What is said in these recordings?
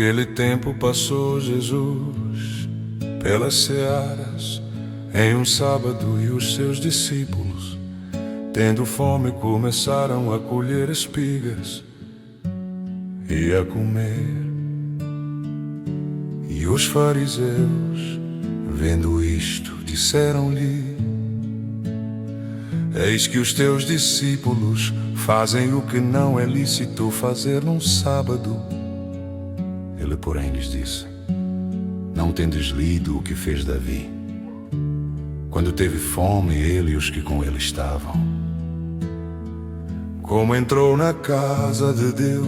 Naquele tempo passou Jesus pelas searas em um sábado, e os seus discípulos, tendo fome, começaram a colher espigas e a comer. E os fariseus, vendo isto, disseram-lhe: eis que os teus discípulos fazem o que não é lícito fazer num sábado. Ele, porém, lhes disse: não tendes lido o que fez Davi, quando teve fome, ele e os que com ele estavam, como entrou na casa de Deus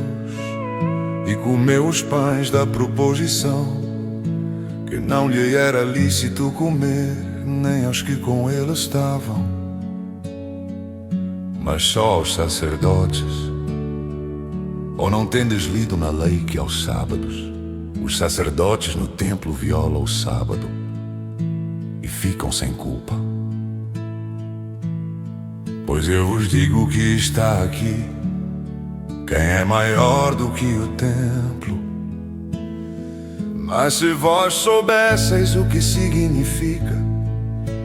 e comeu os pães da proposição, que não lhe era lícito comer, nem aos que com ele estavam, mas só aos sacerdotes. Ou não tendes lido na lei que aos sábados os sacerdotes no templo violam o sábado e ficam sem culpa? Pois eu vos digo que está aqui quem é maior do que o templo. Mas se vós soubesseis o que significa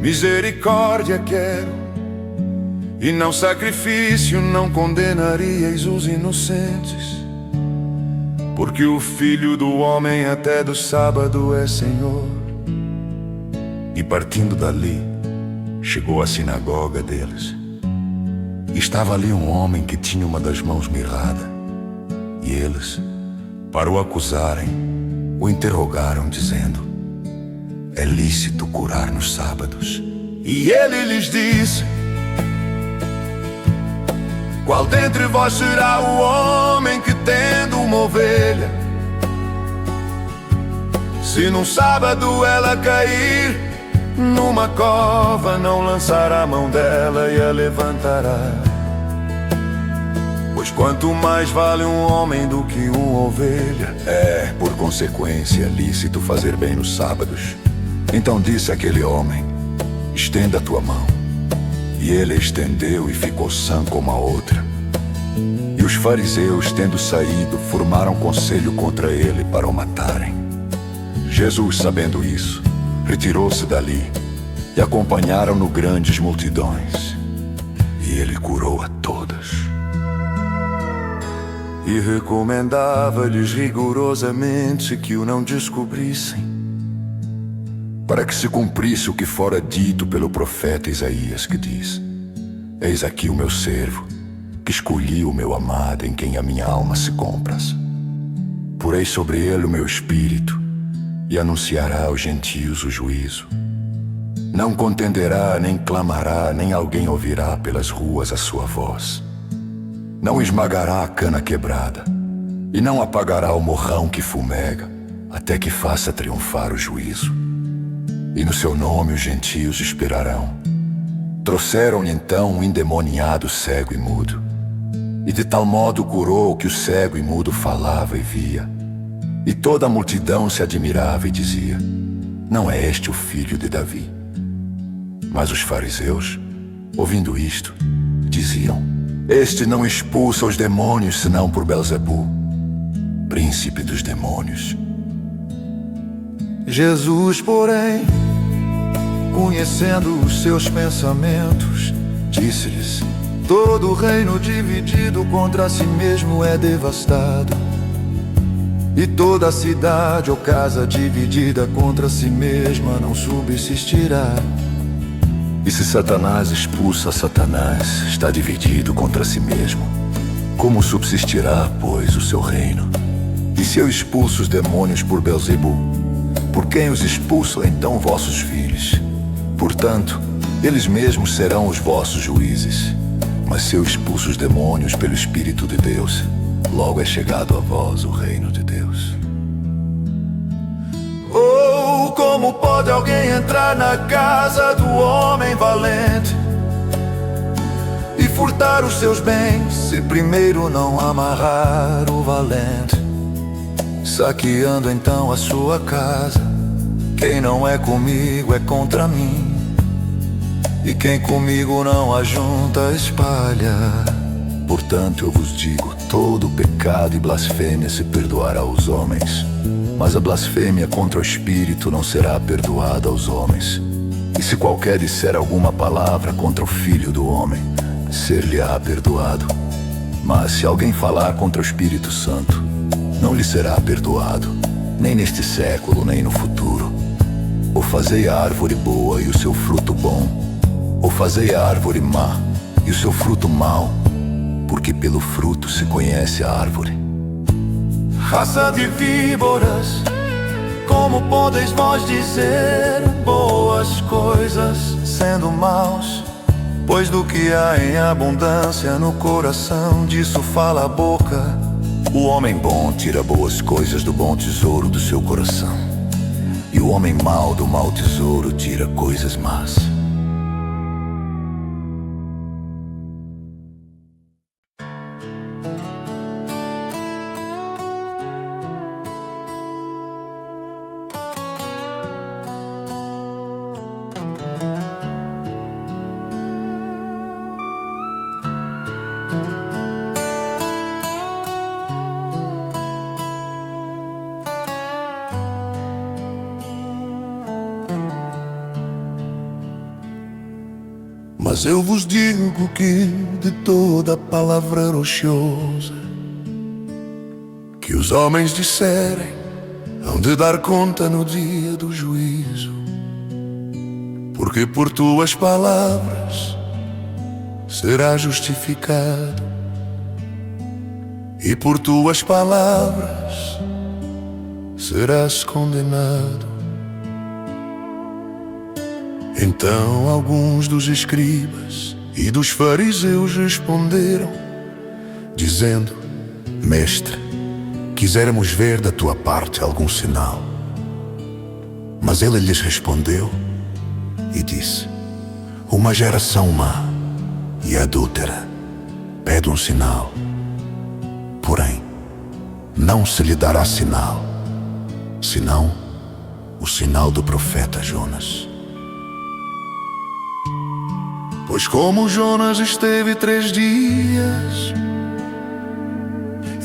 misericórdia quero e não sacrifício, não condenaríeis os inocentes, porque o Filho do Homem até do sábado é Senhor. E partindo dali, chegou à sinagoga deles. Estava ali um homem que tinha uma das mãos mirrada. E eles, para o acusarem, o interrogaram, dizendo: é lícito curar nos sábados? E ele lhes disse: qual dentre vós será o homem que, tendo uma ovelha, se num sábado ela cair numa cova, não lançará a mão dela e a levantará? Pois quanto mais vale um homem do que uma ovelha. É, por consequência, lícito fazer bem nos sábados. Então disse aquele homem: estenda a tua mão. E ele estendeu e ficou sã como a outra. E os fariseus, tendo saído, formaram conselho contra ele para o matarem. Jesus, sabendo isso, retirou-se dali, e acompanharam-no grandes multidões. E ele curou a todas. E recomendava-lhes rigorosamente que o não descobrissem, para que se cumprisse o que fora dito pelo profeta Isaías, que diz: eis aqui o meu servo, que escolhi o meu amado, em quem a minha alma se compraz. Porei sobre ele o meu espírito, e anunciará aos gentios o juízo. Não contenderá, nem clamará, nem alguém ouvirá pelas ruas a sua voz. Não esmagará a cana quebrada, e não apagará o morrão que fumega, até que faça triunfar o juízo. E no seu nome os gentios esperarão. Trouxeram-lhe então um endemoniado cego e mudo, e de tal modo curou que o cego e mudo falava e via. E toda a multidão se admirava e dizia: não é este o filho de Davi? Mas os fariseus, ouvindo isto, diziam: este não expulsa os demônios senão por Belzebu, príncipe dos demônios. Jesus, porém, conhecendo os seus pensamentos, disse-lhes: todo reino dividido contra si mesmo é devastado, e toda cidade ou casa dividida contra si mesma não subsistirá. E se Satanás expulsa Satanás, está dividido contra si mesmo. Como subsistirá, pois, o seu reino? E se eu expulso os demônios por Belzebu, por quem os expulsam então vossos filhos? Portanto, eles mesmos serão os vossos juízes. Mas se eu expulso os demônios pelo Espírito de Deus, logo é chegado a vós o reino de Deus. Ou como pode alguém entrar na casa do homem valente e furtar os seus bens, se primeiro não amarrar o valente? Saqueando então a sua casa. Quem não é comigo é contra mim, e quem comigo não ajunta espalha. Portanto eu vos digo, todo pecado e blasfêmia se perdoará aos homens, mas a blasfêmia contra o Espírito não será perdoada aos homens. E se qualquer disser alguma palavra contra o Filho do Homem, ser-lhe-á perdoado. Mas se alguém falar contra o Espírito Santo, não lhe será perdoado, nem neste século, nem no futuro. Ou fazei a árvore boa e o seu fruto bom, ou fazei a árvore má e o seu fruto mau, porque pelo fruto se conhece a árvore. Raça de víboras, como podeis vós dizer boas coisas, sendo maus? Pois do que há em abundância no coração, disso fala a boca. O homem bom tira boas coisas do bom tesouro do seu coração, e o homem mau do mau tesouro tira coisas más. Mas eu vos digo que de toda palavra ociosa que os homens disserem, hão de dar conta no dia do juízo. Porque por tuas palavras serás justificado, e por tuas palavras serás condenado. Então alguns dos escribas e dos fariseus responderam, dizendo: Mestre, quiséramos ver da tua parte algum sinal. Mas ele lhes respondeu e disse: Uma geração má e adúltera pede um sinal, porém não se lhe dará sinal, senão o sinal do profeta Jonas. Pois como Jonas esteve 3 dias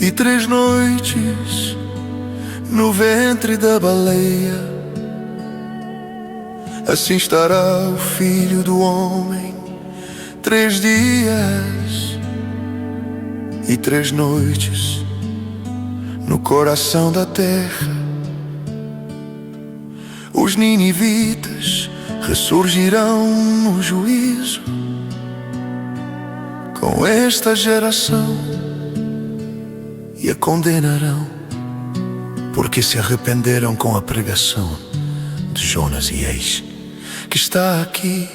e 3 noites no ventre da baleia, assim estará o Filho do Homem 3 dias e 3 noites no coração da terra. Os ninivitas ressurgirão no juízo com esta geração e a condenarão, porque se arrependeram com a pregação de Jonas. E eis que está aqui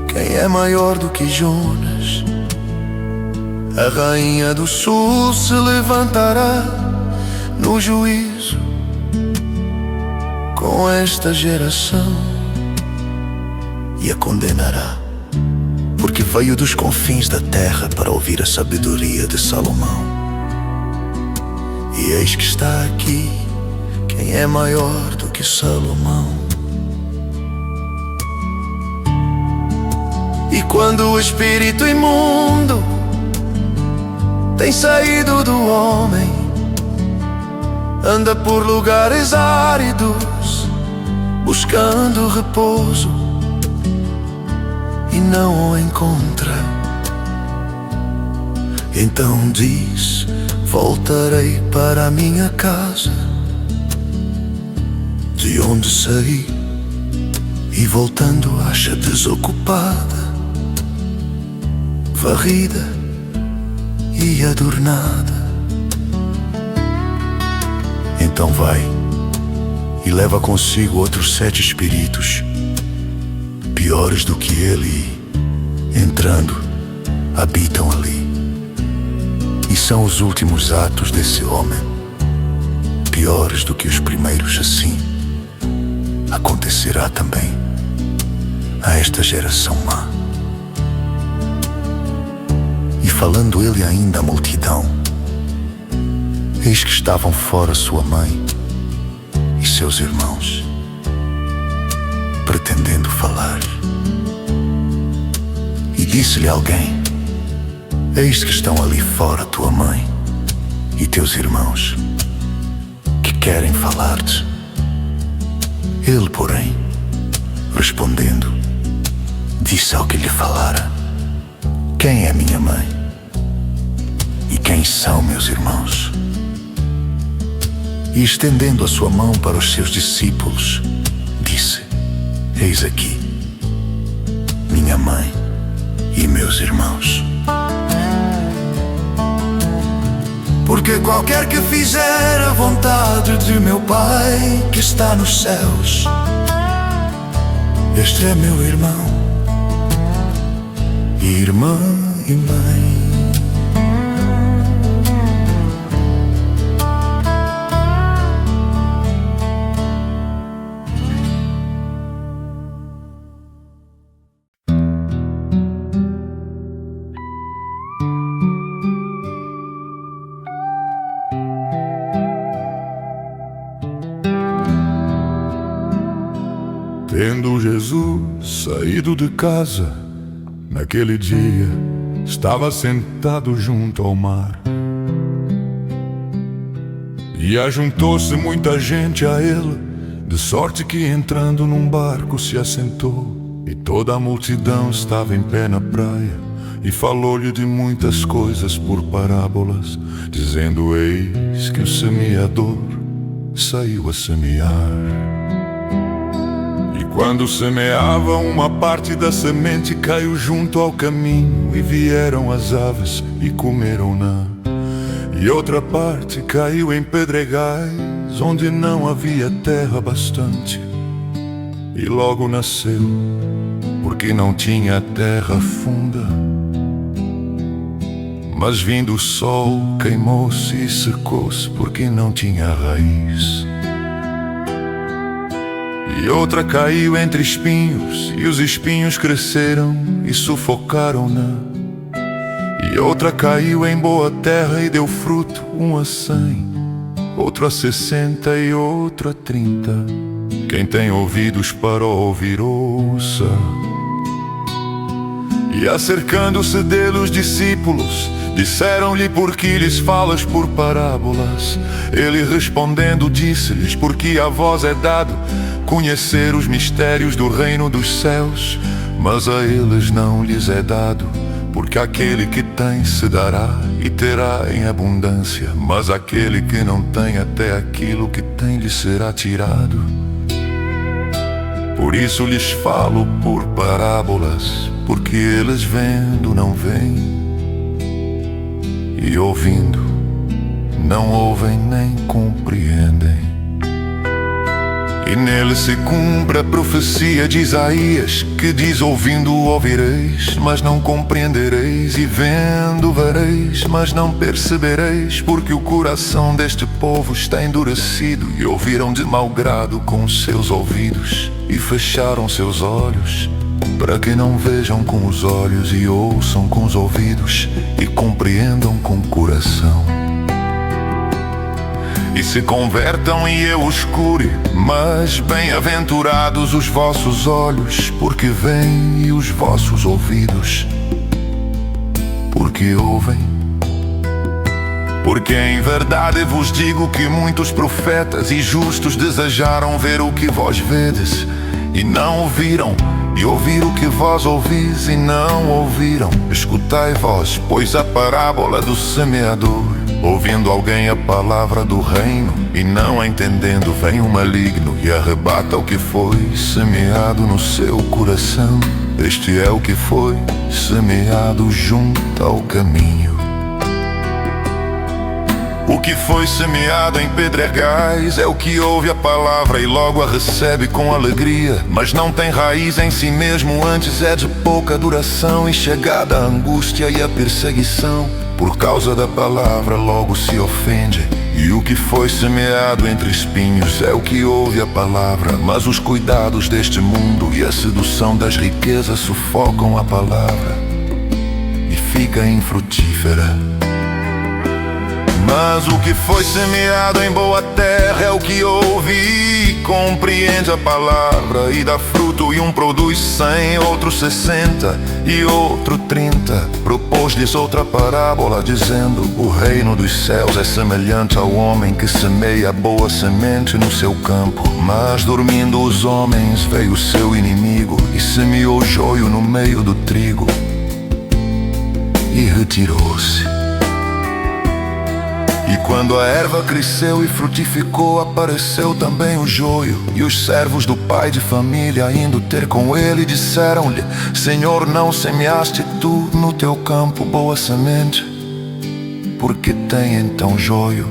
quem é maior do que Jonas. A rainha do sul se levantará no juízo com esta geração e a condenará, porque veio dos confins da terra para ouvir a sabedoria de Salomão. E eis que está aqui quem é maior do que Salomão. E quando o espírito imundo tem saído do homem, anda por lugares áridos buscando repouso e não o encontra. Então diz: voltarei para a minha casa, de onde saí, e voltando acha desocupada, varrida e adornada. Então vai e leva consigo outros 7 espíritos, piores do que ele, e, entrando, habitam ali. E são os últimos atos desse homem, piores do que os primeiros. Assim acontecerá também a esta geração má. E falando ele ainda à multidão, eis que estavam fora sua mãe e seus irmãos, pretendendo falar. E disse-lhe alguém: Eis que estão ali fora tua mãe e teus irmãos, que querem falar-te. Ele, porém, respondendo, disse ao que lhe falara: quem é minha mãe? E quem são meus irmãos? E estendendo a sua mão para os seus discípulos, disse: eis aqui minha mãe e meus irmãos. Porque qualquer que fizer a vontade de meu Pai que está nos céus, este é meu irmão, irmã e mãe. Tendo Jesus saído de casa, naquele dia estava sentado junto ao mar. E ajuntou-se muita gente a ele, de sorte que entrando num barco se assentou. E toda a multidão estava em pé na praia, e falou-lhe de muitas coisas por parábolas, dizendo: eis que o semeador saiu a semear. Quando semeava, uma parte da semente caiu junto ao caminho, e vieram as aves e comeram-na. E outra parte caiu em pedregais, onde não havia terra bastante, e logo nasceu, porque não tinha terra funda. Mas vindo o sol, queimou-se e secou-se, porque não tinha raiz. E outra caiu entre espinhos, e os espinhos cresceram e sufocaram-na. E outra caiu em boa terra e deu fruto, um a 100, outro a 60 e outro a 30. Quem tem ouvidos para ouvir, ouça. E acercando-se dele os discípulos, disseram-lhe: por que lhes falas por parábolas? Ele respondendo disse-lhes: porque a vós é dado conhecer os mistérios do reino dos céus, mas a eles não lhes é dado. Porque aquele que tem se dará e terá em abundância, mas aquele que não tem, até aquilo que tem lhe será tirado. Por isso lhes falo por parábolas, porque eles vendo não veem, e ouvindo não ouvem nem compreendem. E nele se cumpre a profecia de Isaías, que diz: ouvindo ouvireis, mas não compreendereis, e vendo vereis, mas não percebereis. Porque o coração deste povo está endurecido, e ouviram de mau grado com os seus ouvidos, e fecharam seus olhos, para que não vejam com os olhos, e ouçam com os ouvidos, e compreendam com o coração, e se convertam e eu os cure. Mas bem-aventurados os vossos olhos, porque veem, e os vossos ouvidos, porque ouvem. Porque em verdade vos digo que muitos profetas e justos desejaram ver o que vós vedes, e não ouviram, e ouvir o que vós ouvis, e não ouviram. Escutai vós, pois, a parábola do semeador. Ouvindo alguém a palavra do reino, e não a entendendo, vem o maligno e arrebata o que foi semeado no seu coração. Este é o que foi semeado junto ao caminho. O que foi semeado em pedregais é o que ouve a palavra e logo a recebe com alegria, mas não tem raiz em si mesmo, antes é de pouca duração, e chegada a angústia e a perseguição, por causa da palavra logo se ofende. E o que foi semeado entre espinhos é o que ouve a palavra, mas os cuidados deste mundo e a sedução das riquezas sufocam a palavra, e fica infrutífera. Mas o que foi semeado em boa terra é o que ouve e compreende a palavra e dá fruto, e um produz 100, outro 60 e outro 30. Propôs-lhes outra parábola, dizendo: o reino dos céus é semelhante ao homem que semeia boa semente no seu campo. Mas dormindo os homens, veio o seu inimigo e semeou joio no meio do trigo e retirou-se. E quando a erva cresceu e frutificou, apareceu também o joio. E os servos do pai de família, indo ter com ele, disseram-lhe: Senhor, não semeaste tu no teu campo boa semente? Por que tem então joio?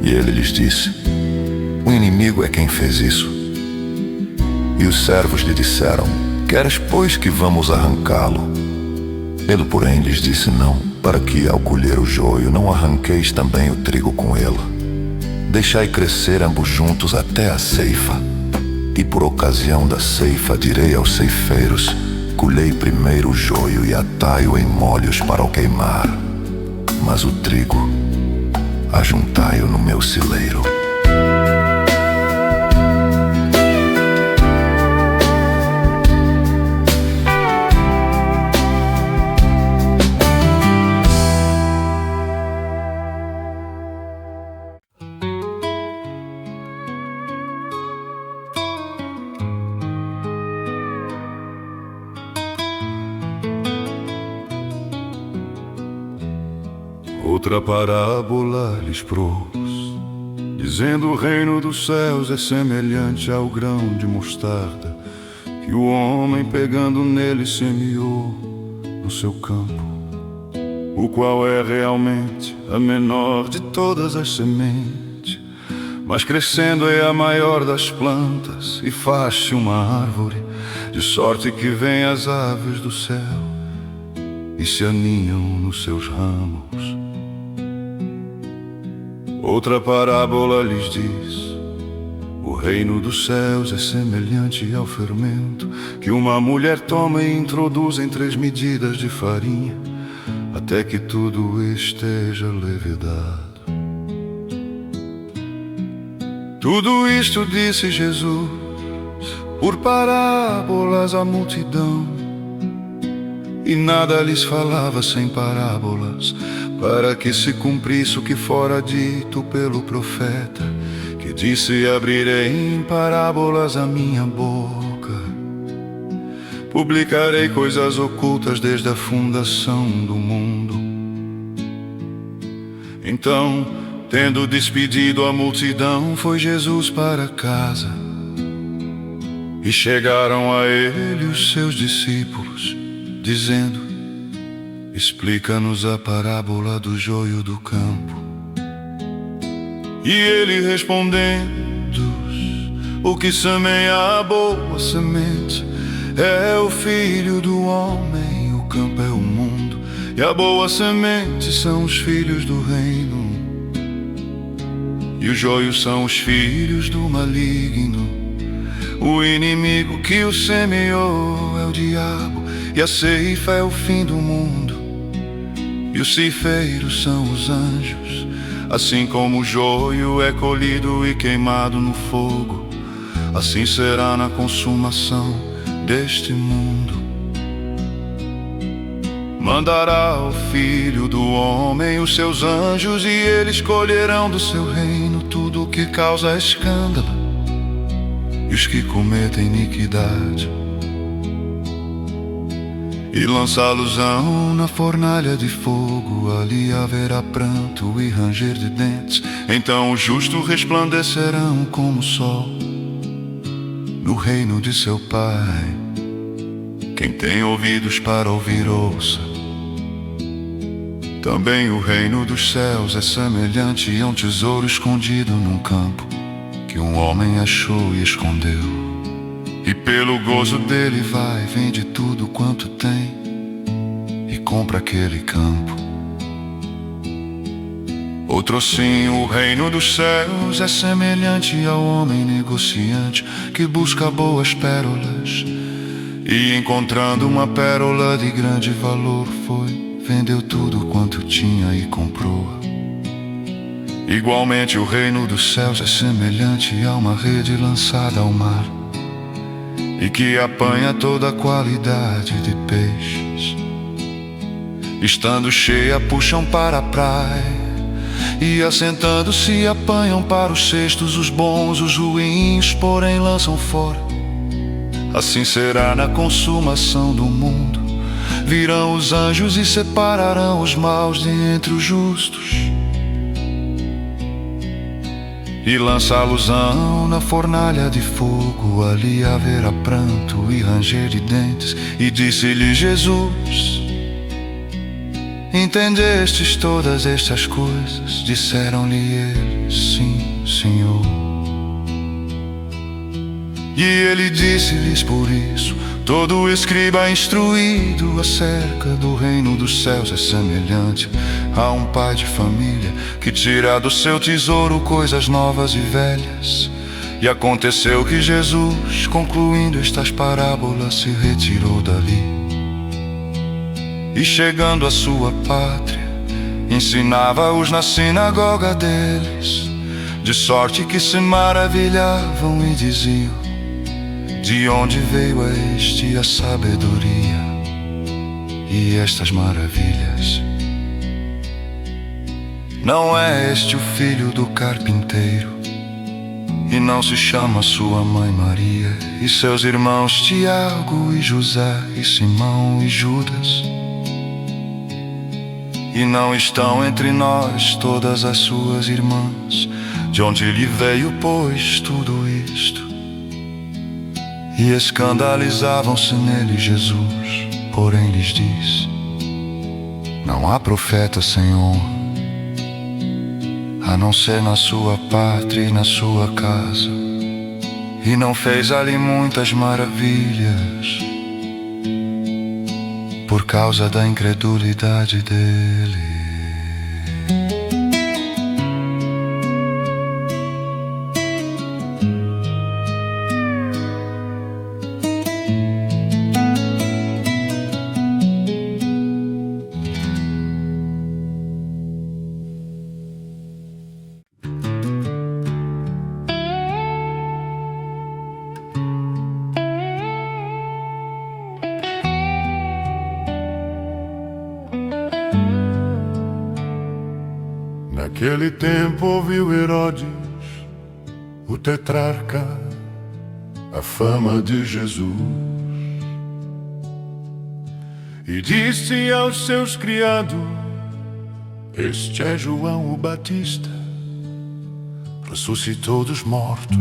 E ele lhes disse: o inimigo é quem fez isso. E os servos lhe disseram: queres, pois, que vamos arrancá-lo? Ele, porém, lhes disse: não, para que ao colher o joio não arranqueis também o trigo com ele. Deixai crescer ambos juntos até a ceifa. E por ocasião da ceifa direi aos ceifeiros: colhei primeiro o joio e atai-o em molhos para o queimar, mas o trigo ajuntai-o no meu celeiro. Outra parábola lhes pros, dizendo: o reino dos céus é semelhante ao grão de mostarda, que o homem pegando nele semeou no seu campo, o qual é realmente a menor de todas as sementes, mas crescendo é a maior das plantas e faz-se uma árvore, de sorte que vêm as aves do céu e se aninham nos seus ramos. Outra parábola lhes diz: o reino dos céus é semelhante ao fermento, que uma mulher toma e introduz em 3 medidas de farinha, até que tudo esteja levedado. Tudo isto disse Jesus por parábolas à multidão, e nada lhes falava sem parábolas, para que se cumprisse o que fora dito pelo profeta, que disse: abrirei em parábolas a minha boca, publicarei coisas ocultas desde a fundação do mundo. Então, tendo despedido a multidão, foi Jesus para casa, e chegaram a ele os seus discípulos, dizendo: explica-nos a parábola do joio do campo. E ele respondendo: o que semeia a boa semente é o filho do homem, o campo é o mundo, e a boa semente são os filhos do reino, e o joio são os filhos do maligno. O inimigo que o semeou é o diabo, e a ceifa é o fim do mundo, e os ceifeiros são os anjos. Assim como o joio é colhido e queimado no fogo, assim será na consumação deste mundo. Mandará o Filho do Homem os seus anjos, e eles colherão do seu reino tudo o que causa escândalo e os que cometem iniquidade, e lançá-los-ão na fornalha de fogo. Ali haverá pranto e ranger de dentes. Então os justos resplandecerão como o sol no reino de seu Pai. Quem tem ouvidos para ouvir, ouça. Também o reino dos céus é semelhante a um tesouro escondido num campo, que um homem achou e escondeu. E pelo gozo dele vai, vende tudo quanto tem e compra aquele campo. Outro sim, o reino dos céus é semelhante ao homem negociante, que busca boas pérolas, e encontrando uma pérola de grande valor, foi, vendeu tudo quanto tinha e comprou-a. Igualmente o reino dos céus é semelhante a uma rede lançada ao mar, e que apanha toda a qualidade de peixes. Estando cheia, puxam para a praia, e assentando-se apanham para os cestos os bons, os ruins, porém lançam fora. Assim será na consumação do mundo. Virão os anjos e separarão os maus de entre os justos, e lançá-los-ão na fornalha de fogo. Ali haverá pranto e ranger de dentes. E disse-lhe Jesus: entendestes todas estas coisas? Disseram-lhe eles: sim, Senhor. E ele disse-lhes: por isso todo escriba instruído acerca do reino dos céus é semelhante a um pai de família que tira do seu tesouro coisas novas e velhas. E aconteceu que Jesus, concluindo estas parábolas, se retirou dali, e chegando à sua pátria, ensinava-os na sinagoga deles, de sorte que se maravilhavam e diziam: de onde veio a este a sabedoria e estas maravilhas? Não é este o filho do carpinteiro? E não se chama sua mãe Maria, e seus irmãos Tiago e José e Simão e Judas? E não estão entre nós todas as suas irmãs? De onde lhe veio, pois, tudo isto? E escandalizavam-se nele. Jesus, porém, lhes disse: não há profeta sem honra, a não ser na sua pátria e na sua casa. E não fez ali muitas maravilhas por causa da incredulidade dele. Naquele tempo ouviu Herodes, o tetrarca, a fama de Jesus, e disse aos seus criados: este é João o Batista, ressuscitou dos mortos,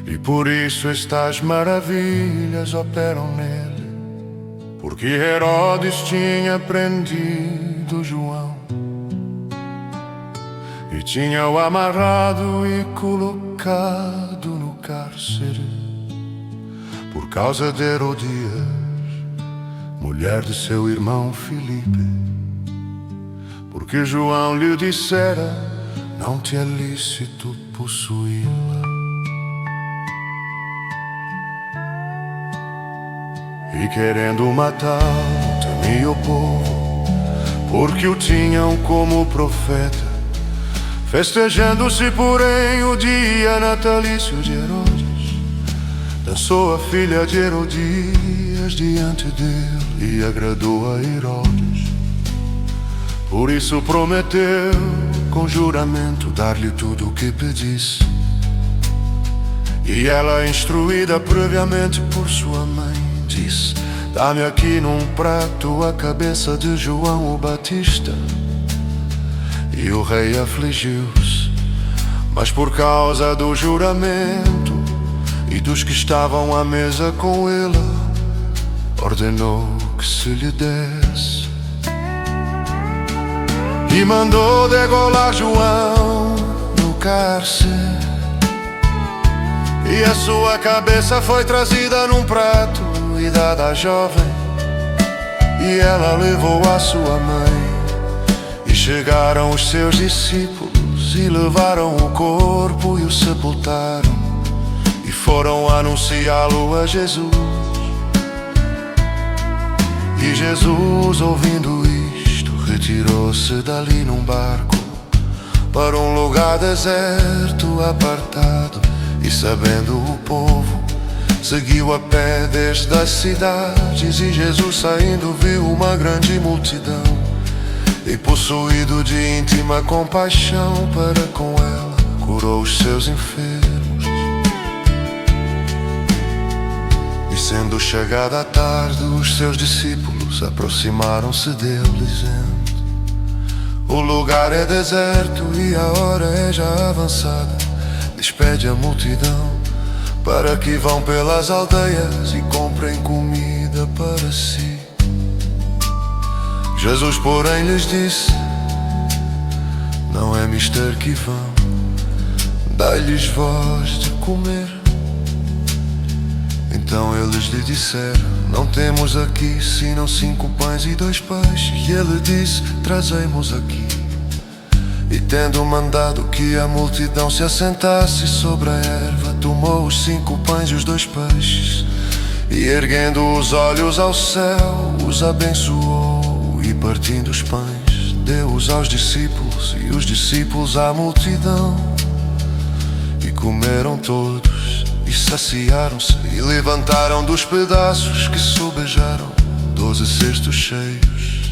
e por isso estas maravilhas operam nele, porque Herodes tinha prendido João e tinha-o amarrado e colocado no cárcere por causa de Herodias, mulher de seu irmão Filipe, porque João lhe dissera: não te é lícito possuí-la. E querendo matá-lo, temia o povo, porque o tinham como profeta. Festejando-se, porém, o dia natalício de Herodes, dançou a filha de Herodias diante dele e agradou a Herodes. Por isso prometeu com juramento dar-lhe tudo o que pedisse. E ela, instruída previamente por sua mãe, disse: dá-me aqui num prato a cabeça de João o Batista. E o rei afligiu-se, mas por causa do juramento e dos que estavam à mesa com ele, ordenou que se lhe desse. E mandou degolar João no cárcere, e a sua cabeça foi trazida num prato e dada à jovem, e ela levou a sua mãe. Chegaram os seus discípulos e levaram o corpo e o sepultaram, e foram anunciá-lo a Jesus. E Jesus, ouvindo isto, retirou-se dali num barco para um lugar deserto, apartado. E sabendo o povo, seguiu a pé desde as cidades. E Jesus saindo viu uma grande multidão, e possuído de íntima compaixão para com ela, curou os seus enfermos. E sendo chegada a tarde, os seus discípulos aproximaram-se dele, dizendo: o lugar é deserto e a hora é já avançada. Despede a multidão para que vão pelas aldeias e comprem comida para si. Jesus, porém, lhes disse: não é mister que vão, dai-lhes vós de comer. Então eles lhe disseram: não temos aqui senão 5 pães e 2 peixes. E ele disse: trazei-mos aqui. E tendo mandado que a multidão se assentasse sobre a erva, tomou os 5 pães e os 2 peixes, e erguendo os olhos ao céu, os abençoou, e partindo os pães, deu-os aos discípulos, e os discípulos à multidão. E comeram todos, e saciaram-se, e levantaram dos pedaços que sobejaram 12 cestos cheios.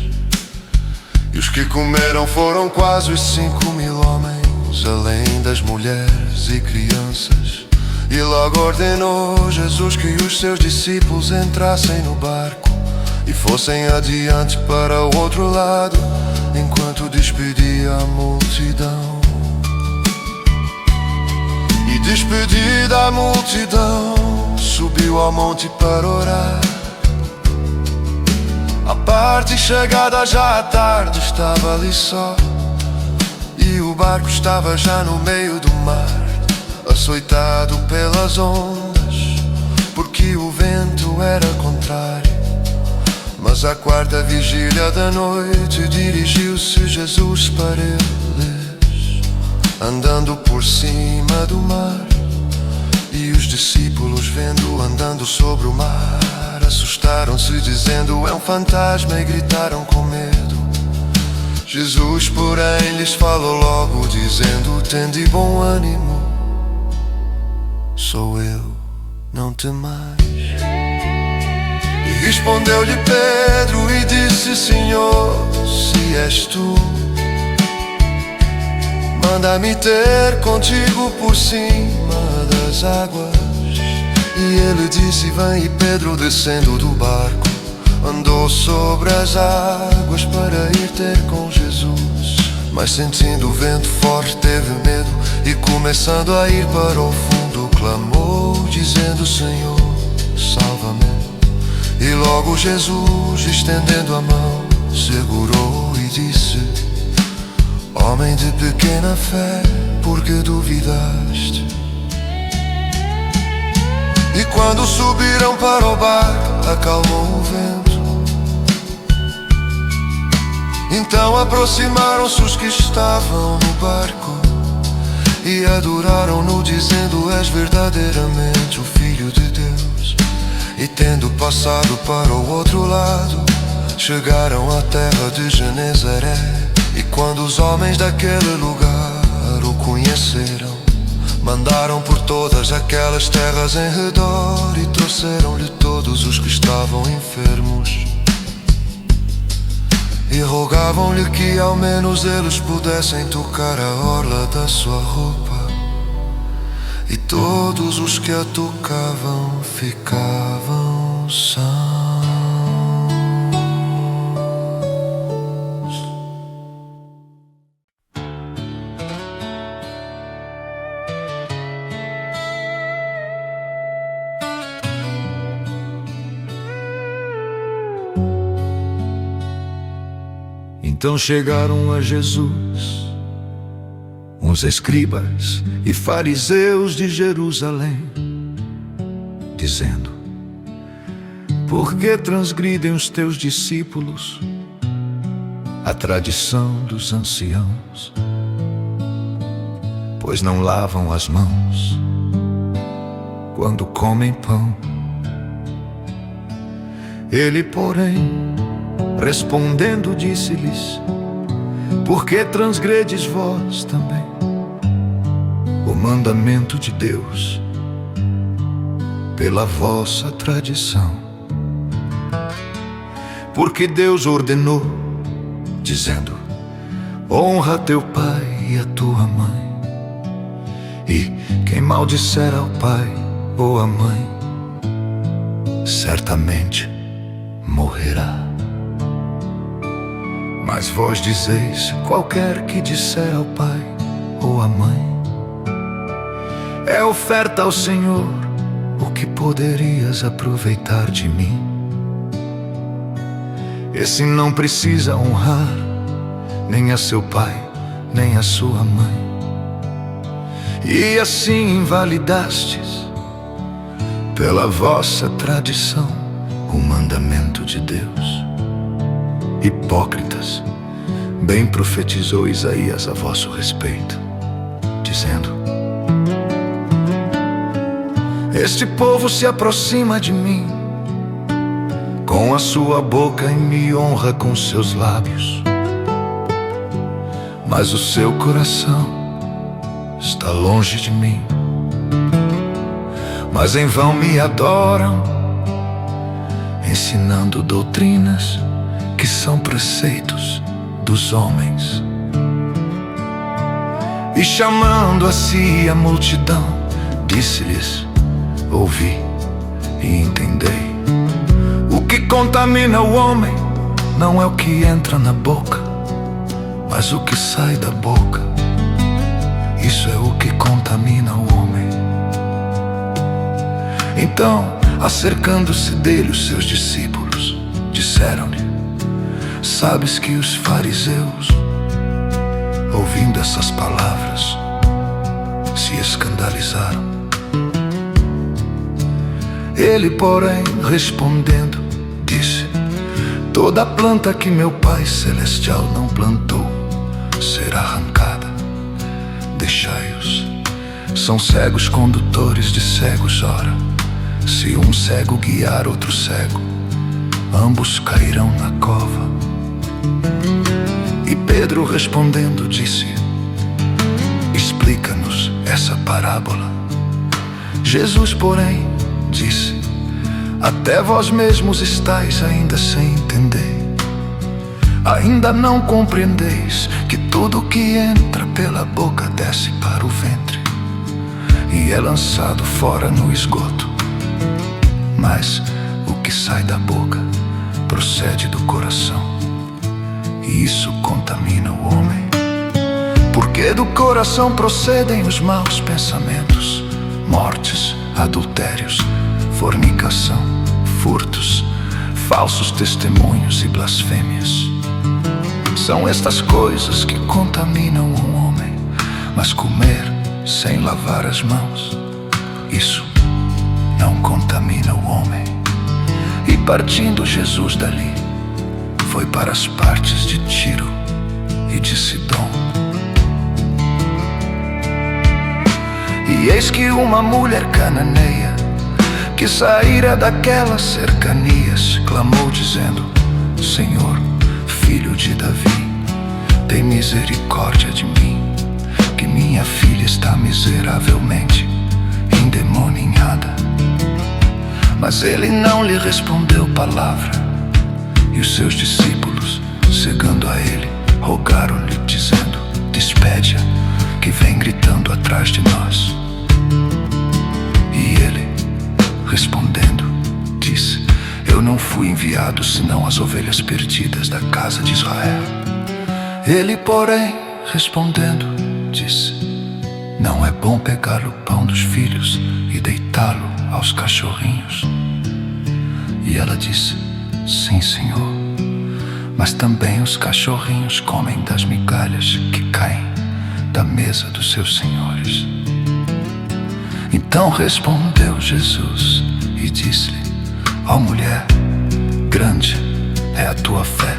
E os que comeram foram quase os 5.000 homens, além das mulheres e crianças. E logo ordenou Jesus que os seus discípulos entrassem no barco e fossem adiante para o outro lado, enquanto despedia a multidão. E despedida a multidão, subiu ao monte para orar. A parte chegada já à tarde, estava ali só, e o barco estava já no meio do mar, açoitado pelas ondas, porque o vento era contrário. Mas à 4ª vigília da noite, dirigiu-se Jesus para eles, andando por cima do mar. E os discípulos, vendo andando sobre o mar, assustaram-se, dizendo: é um fantasma, e gritaram com medo. Jesus, porém, lhes falou logo, dizendo: tende bom ânimo, sou eu, não temais. E respondeu-lhe Pedro e disse: Senhor, se és tu, manda-me ter contigo por cima das águas. E ele disse: vem. E Pedro, descendo do barco, andou sobre as águas para ir ter com Jesus. Mas sentindo o vento forte, teve medo, e começando a ir para o fundo, clamou, dizendo: Senhor, salva-me. E logo Jesus, estendendo a mão, segurou e disse: homem de pequena fé, por que duvidaste? E quando subiram para o barco, acalmou o vento. Então aproximaram-se os que estavam no barco e adoraram-no, dizendo: és verdadeiramente o Filho de Deus. E tendo passado para o outro lado, chegaram à terra de Genezaré. E quando os homens daquele lugar o conheceram, mandaram por todas aquelas terras em redor e trouxeram-lhe todos os que estavam enfermos. E rogavam-lhe que ao menos eles pudessem tocar a orla da sua roupa. E todos os que a tocavam ficavam sãos. Então chegaram a Jesus uns escribas e fariseus de Jerusalém, dizendo: por que transgridem os teus discípulos a tradição dos anciãos? Pois não lavam as mãos quando comem pão. Ele, porém, respondendo, disse-lhes: Por que transgredes vós também o mandamento de Deus pela vossa tradição? Porque Deus ordenou, dizendo: honra teu pai e a tua mãe, e quem maldisser ao pai ou à mãe, certamente morrerá. Mas vós dizeis: qualquer que disser ao pai ou à mãe, é oferta ao Senhor, o que poderias aproveitar de mim? Esse não precisa honrar nem a seu pai, nem a sua mãe. E assim invalidastes, pela vossa tradição, o mandamento de Deus. Hipócritas, bem profetizou Isaías a vosso respeito, dizendo: este povo se aproxima de mim com a sua boca e me honra com seus lábios, mas o seu coração está longe de mim. Mas em vão me adoram, ensinando doutrinas que são preceitos dos homens, e chamando a si a multidão, disse-lhes: ouvi e entendei. O que contamina o homem não é o que entra na boca, mas o que sai da boca. Isso é o que contamina o homem. Então, acercando-se dele os seus discípulos, disseram-lhe: sabes que os fariseus, ouvindo essas palavras, se escandalizaram. Ele, porém, respondendo, disse: toda planta que meu Pai Celestial não plantou será arrancada. Deixai-os, são cegos condutores de cegos. Ora, se um cego guiar outro cego, ambos cairão na cova. E Pedro, respondendo, disse: explica-nos essa parábola. Jesus, porém, disse: até vós mesmos estáis ainda sem entender. Ainda não compreendeis que tudo que entra pela boca desce para o ventre e é lançado fora no esgoto. Mas o que sai da boca procede do coração, e isso contamina o homem. Porque do coração procedem os maus pensamentos, mortes, adultérios, fornicação, furtos, falsos testemunhos e blasfêmias. São estas coisas que contaminam o homem. Mas comer sem lavar as mãos, isso não contamina o homem. E partindo Jesus dali, foi para as partes de Tiro e de Sidom. E eis que uma mulher cananeia, que saíra daquelas cercanias, clamou dizendo: Senhor, filho de Davi, tem misericórdia de mim, que minha filha está miseravelmente endemoninhada. Mas ele não lhe respondeu palavra. E os seus discípulos, chegando a ele, rogaram-lhe, dizendo: despede-a, que vem gritando atrás de nós. E ele, respondendo, disse: eu não fui enviado senão as ovelhas perdidas da casa de Israel. Ele, porém, respondendo, disse: não é bom pegar o pão dos filhos e deitá-lo aos cachorrinhos. E ela disse: sim, Senhor, mas também os cachorrinhos comem das migalhas que caem da mesa dos seus senhores. Então respondeu Jesus e disse-lhe: ó mulher, grande é a tua fé,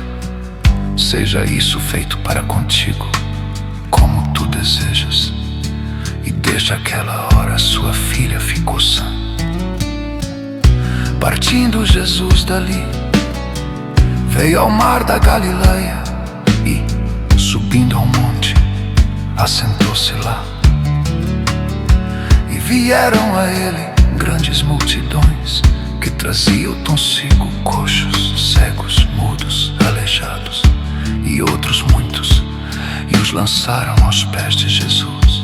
seja isso feito para contigo como tu desejas. E desde aquela hora sua filha ficou sã. Partindo Jesus dali, veio ao mar da Galileia e subiu subindo ao monte, assentou-se lá. E vieram a ele grandes multidões, que traziam consigo coxos, cegos, mudos, aleijados e outros muitos, e os lançaram aos pés de Jesus.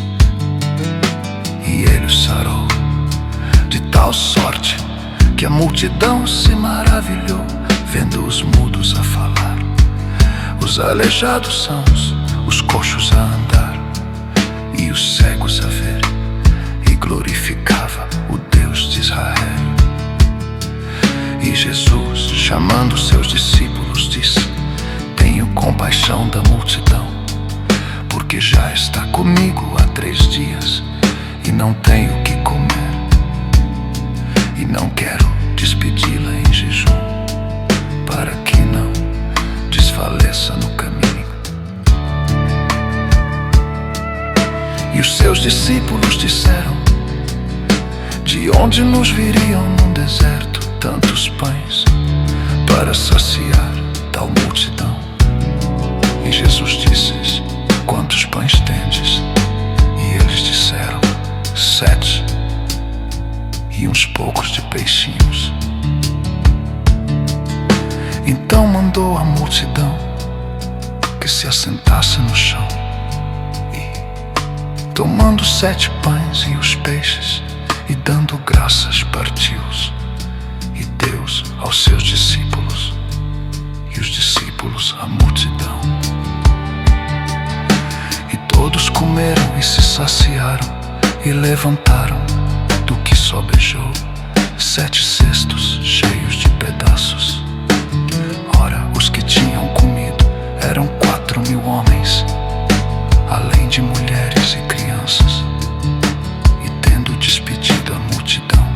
E ele os sarou, de tal sorte que a multidão se maravilhou, vendo os mudos a falar, os aleijados sãos, os coxos a andar, e os cegos a ver, e glorificava o Deus de Israel. E Jesus, chamando seus discípulos, disse: tenho compaixão da multidão, porque já está comigo há 3 dias, e não tenho o que comer, e não quero despedi-la em jejum, para que não desfaleça no caminho. E os seus discípulos disseram: de onde nos viriam num deserto tantos pães para saciar tal multidão? E Jesus disse-lhes: quantos pães tendes? E eles disseram: 7, e uns poucos de peixinhos. Então mandou a multidão que se assentasse no chão, e tomando 7 pães e os peixes, e dando graças, partiu-os e deu-os aos seus discípulos, e os discípulos à multidão. E todos comeram e se saciaram, e levantaram do que sobejou 7 cestos cheios de pedaços. Ora, os que tinham comido eram 4.000 homens, além de mulheres e crianças. E tendo despedido a multidão,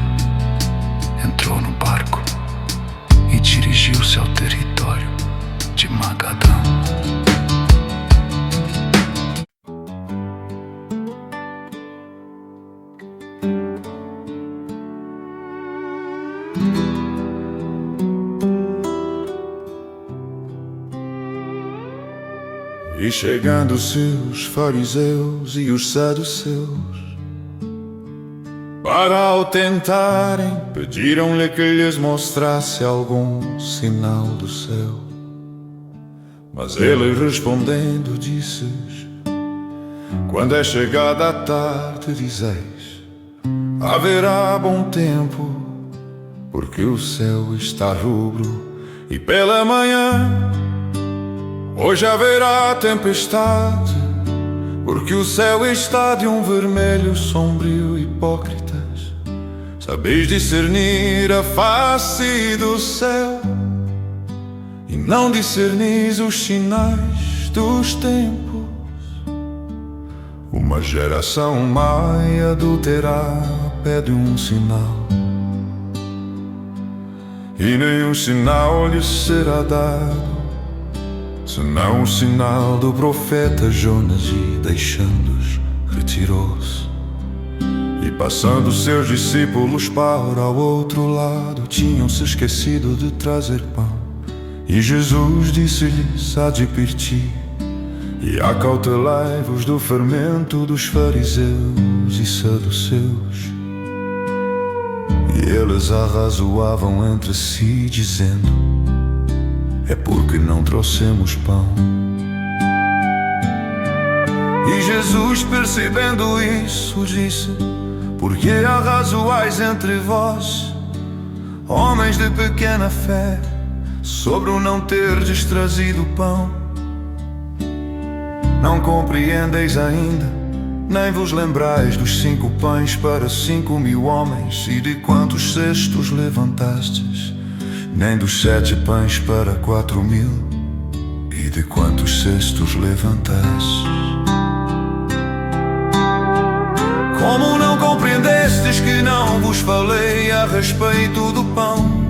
entrou no barco e dirigiu-se ao território de Magadã. E chegando-se os fariseus e os saduceus, para o tentarem, pediram-lhe que lhes mostrasse algum sinal do céu. Mas ele respondendo disse-lhes: quando é chegada a tarde, dizeis: haverá bom tempo, porque o céu está rubro, e pela manhã hoje haverá tempestade, porque o céu está de um vermelho sombrio. Hipócritas, sabeis discernir a face do céu, e não discernis os sinais dos tempos. Uma geração má e adulterada pede um sinal, e nenhum sinal lhe será dado, senão o sinal do profeta Jonas. E deixando-os, retirou-se. E passando seus discípulos para o outro lado, tinham-se esquecido de trazer pão. E Jesus disse-lhes: adverti, e acautelai-vos do fermento dos fariseus e saduceus. E eles arrazoavam entre si, dizendo: é porque não trouxemos pão. E Jesus, percebendo isso, disse: por que arrazoais entre vós, homens de pequena fé, sobre o não terdes trazido pão? Não compreendeis ainda, nem vos lembrais dos 5 pães para 5.000 homens, e de quantos cestos levantastes? Nem dos 7 pães para 4.000, e de quantos cestos levantastes? Como não compreendestes que não vos falei a respeito do pão,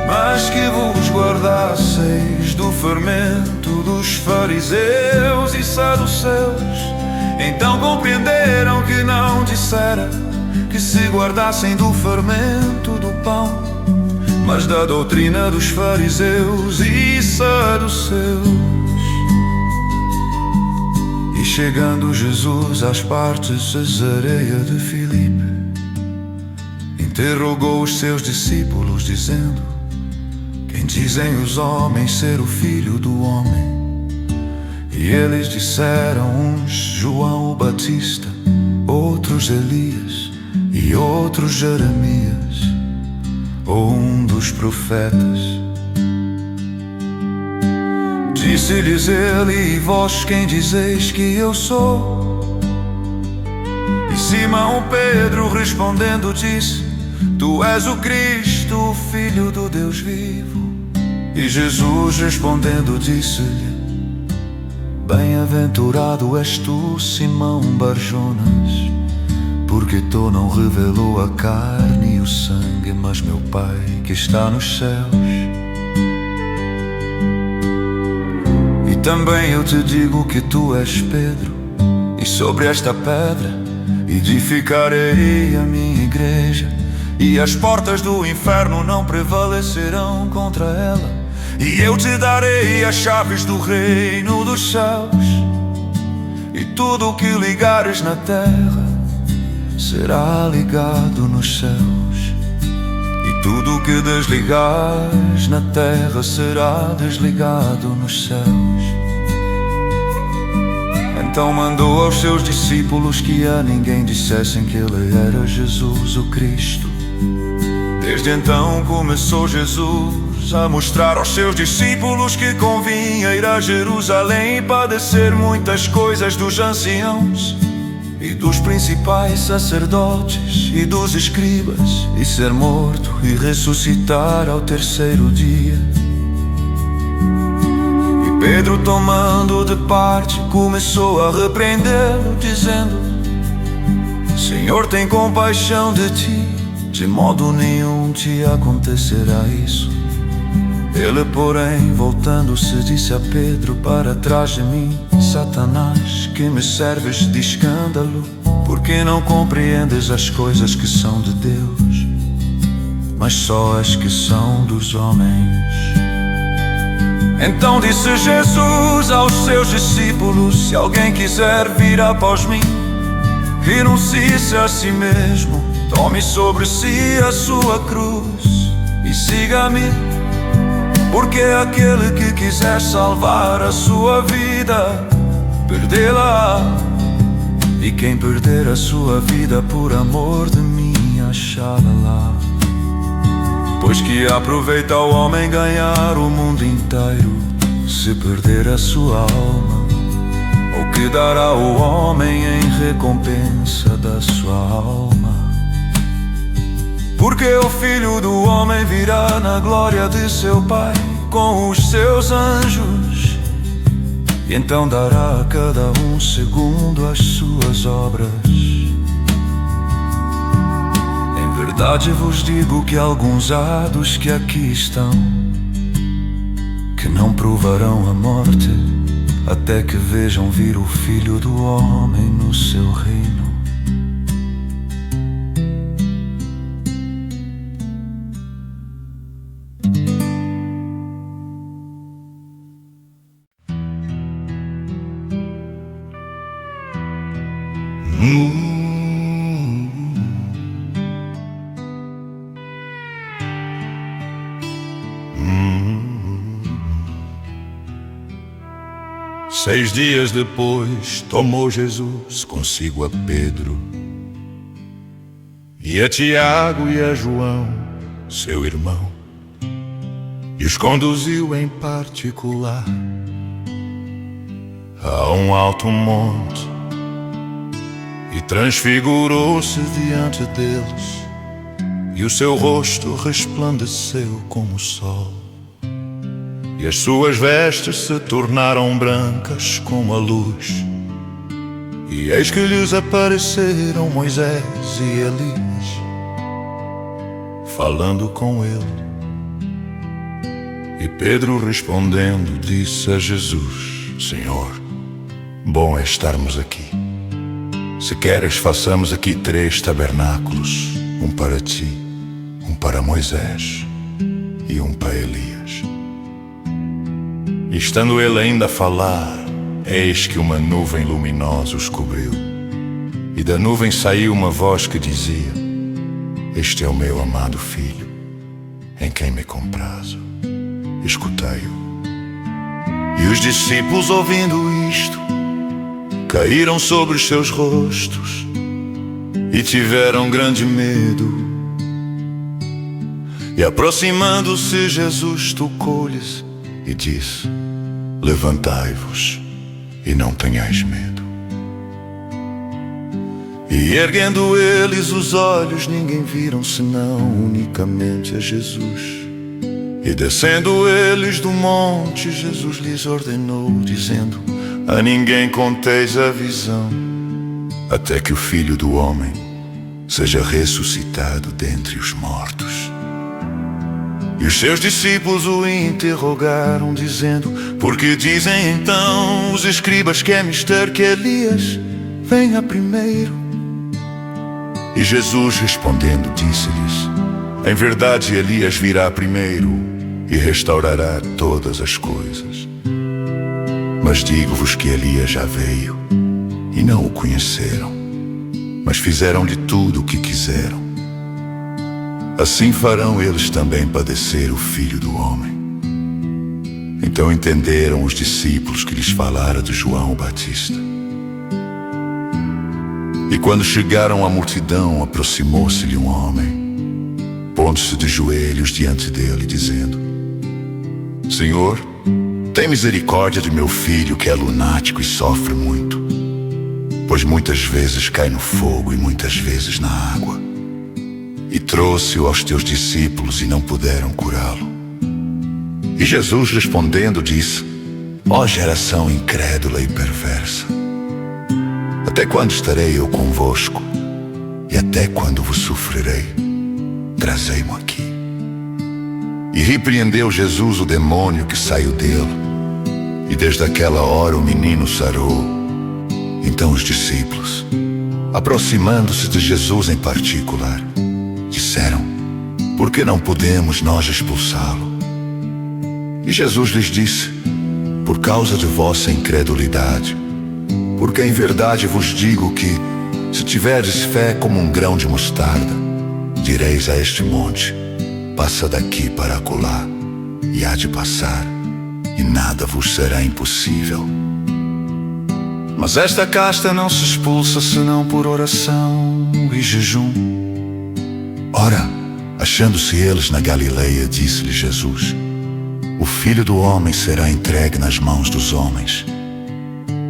mas que vos guardasseis do fermento dos fariseus e saduceus? Então compreenderam que não dissera que se guardassem do fermento do pão, mas da doutrina dos fariseus e saduceus. E chegando Jesus às partes Cesareia de Filipe, interrogou os seus discípulos, dizendo: quem dizem os homens ser o Filho do Homem? E eles disseram, uns João o Batista, outros Elias, e outros Jeremias, ou um dos profetas. Disse-lhes ele: e vós quem dizeis que eu sou? E Simão Pedro respondendo disse: tu és o Cristo, o Filho do Deus vivo. E Jesus respondendo disse-lhe: bem-aventurado és tu, Simão Barjonas, porque tu não revelou a carne e o sangue, mas meu Pai que está nos céus. E também eu te digo que tu és Pedro, e sobre esta pedra edificarei a minha igreja, e as portas do inferno não prevalecerão contra ela. E eu te darei as chaves do reino dos céus, e tudo o que ligares na terra será ligado nos céus, e tudo o que desligares na terra será desligado nos céus. Então mandou aos seus discípulos que a ninguém dissessem que ele era Jesus o Cristo. Desde então começou Jesus a mostrar aos seus discípulos que convinha ir a Jerusalém e padecer muitas coisas dos anciãos e dos principais sacerdotes e dos escribas, e ser morto e ressuscitar ao terceiro dia. E Pedro, tomando de parte, começou a repreendê-lo, dizendo: Senhor, tem compaixão de ti, de modo nenhum te acontecerá isso. Ele, porém, voltando-se, disse a Pedro: para trás de mim, Satanás, que me serves de escândalo, porque não compreendes as coisas que são de Deus, mas só as que são dos homens. Então disse Jesus aos seus discípulos: se alguém quiser vir após mim, renuncie-se a si mesmo, tome sobre si a sua cruz e siga-me. Porque aquele que quiser salvar a sua vida, perdê-la, e quem perder a sua vida por amor de mim, achá-la-á. Pois que aproveita o homem ganhar o mundo inteiro, se perder a sua alma? Ou que dará o homem em recompensa da sua alma? Porque o Filho do Homem virá na glória de seu Pai com os seus anjos, e então dará a cada um segundo as suas obras. Em verdade vos digo que alguns há dos que aqui estão, que não provarão a morte, até que vejam vir o Filho do Homem no seu reino. Seis dias depois tomou Jesus consigo a Pedro e a Tiago e a João, seu irmão, e os conduziu em particular a um alto monte e transfigurou-se diante deles, e o seu rosto resplandeceu como o sol, e as suas vestes se tornaram brancas como a luz. E eis que lhes apareceram Moisés e Elias, falando com ele. E Pedro, respondendo, disse a Jesus: Senhor, bom é estarmos aqui. Se queres, façamos aqui 3 tabernáculos, um para ti, um para Moisés e um para Elias. E estando ele ainda a falar, eis que uma nuvem luminosa os cobriu, e da nuvem saiu uma voz que dizia: Este é o meu amado filho, em quem me comprazo, escutei-o. E os discípulos, ouvindo isto, caíram sobre os seus rostos e tiveram grande medo. E aproximando-se, Jesus tocou-lhes e disse: Levantai-vos e não tenhais medo. E erguendo eles os olhos, ninguém viram senão unicamente a Jesus. E descendo eles do monte, Jesus lhes ordenou, dizendo: A ninguém conteis a visão, até que o Filho do Homem seja ressuscitado dentre os mortos. E os seus discípulos o interrogaram, dizendo: Por que dizem então os escribas que é mister que Elias venha primeiro? E Jesus respondendo disse-lhes: Em verdade Elias virá primeiro e restaurará todas as coisas. Mas digo-vos que Elias já veio e não o conheceram, mas fizeram-lhe tudo o que quiseram. Assim farão eles também padecer o Filho do Homem. Então entenderam os discípulos que lhes falara de João o Batista. E quando chegaram à multidão, aproximou-se-lhe um homem, pondo-se de joelhos diante dele, dizendo: Senhor, tem misericórdia de meu filho, que é lunático e sofre muito, pois muitas vezes cai no fogo e muitas vezes na água. E trouxe-o aos teus discípulos e não puderam curá-lo. E Jesus respondendo disse: Ó geração incrédula e perversa, até quando estarei eu convosco? E até quando vos sofrerei? Trazei-mo aqui. E repreendeu Jesus o demônio que saiu dele, e desde aquela hora o menino sarou. Então os discípulos, aproximando-se de Jesus em particular, disseram: Por que não podemos nós expulsá-lo? E Jesus lhes disse: Por causa de vossa incredulidade. Porque em verdade vos digo que, se tiverdes fé como um grão de mostarda, direis a este monte: Passa daqui para acolá, e há de passar, e nada vos será impossível. Mas esta casta não se expulsa senão por oração e jejum. Ora, achando-se eles na Galileia, disse-lhe Jesus: O Filho do Homem será entregue nas mãos dos homens,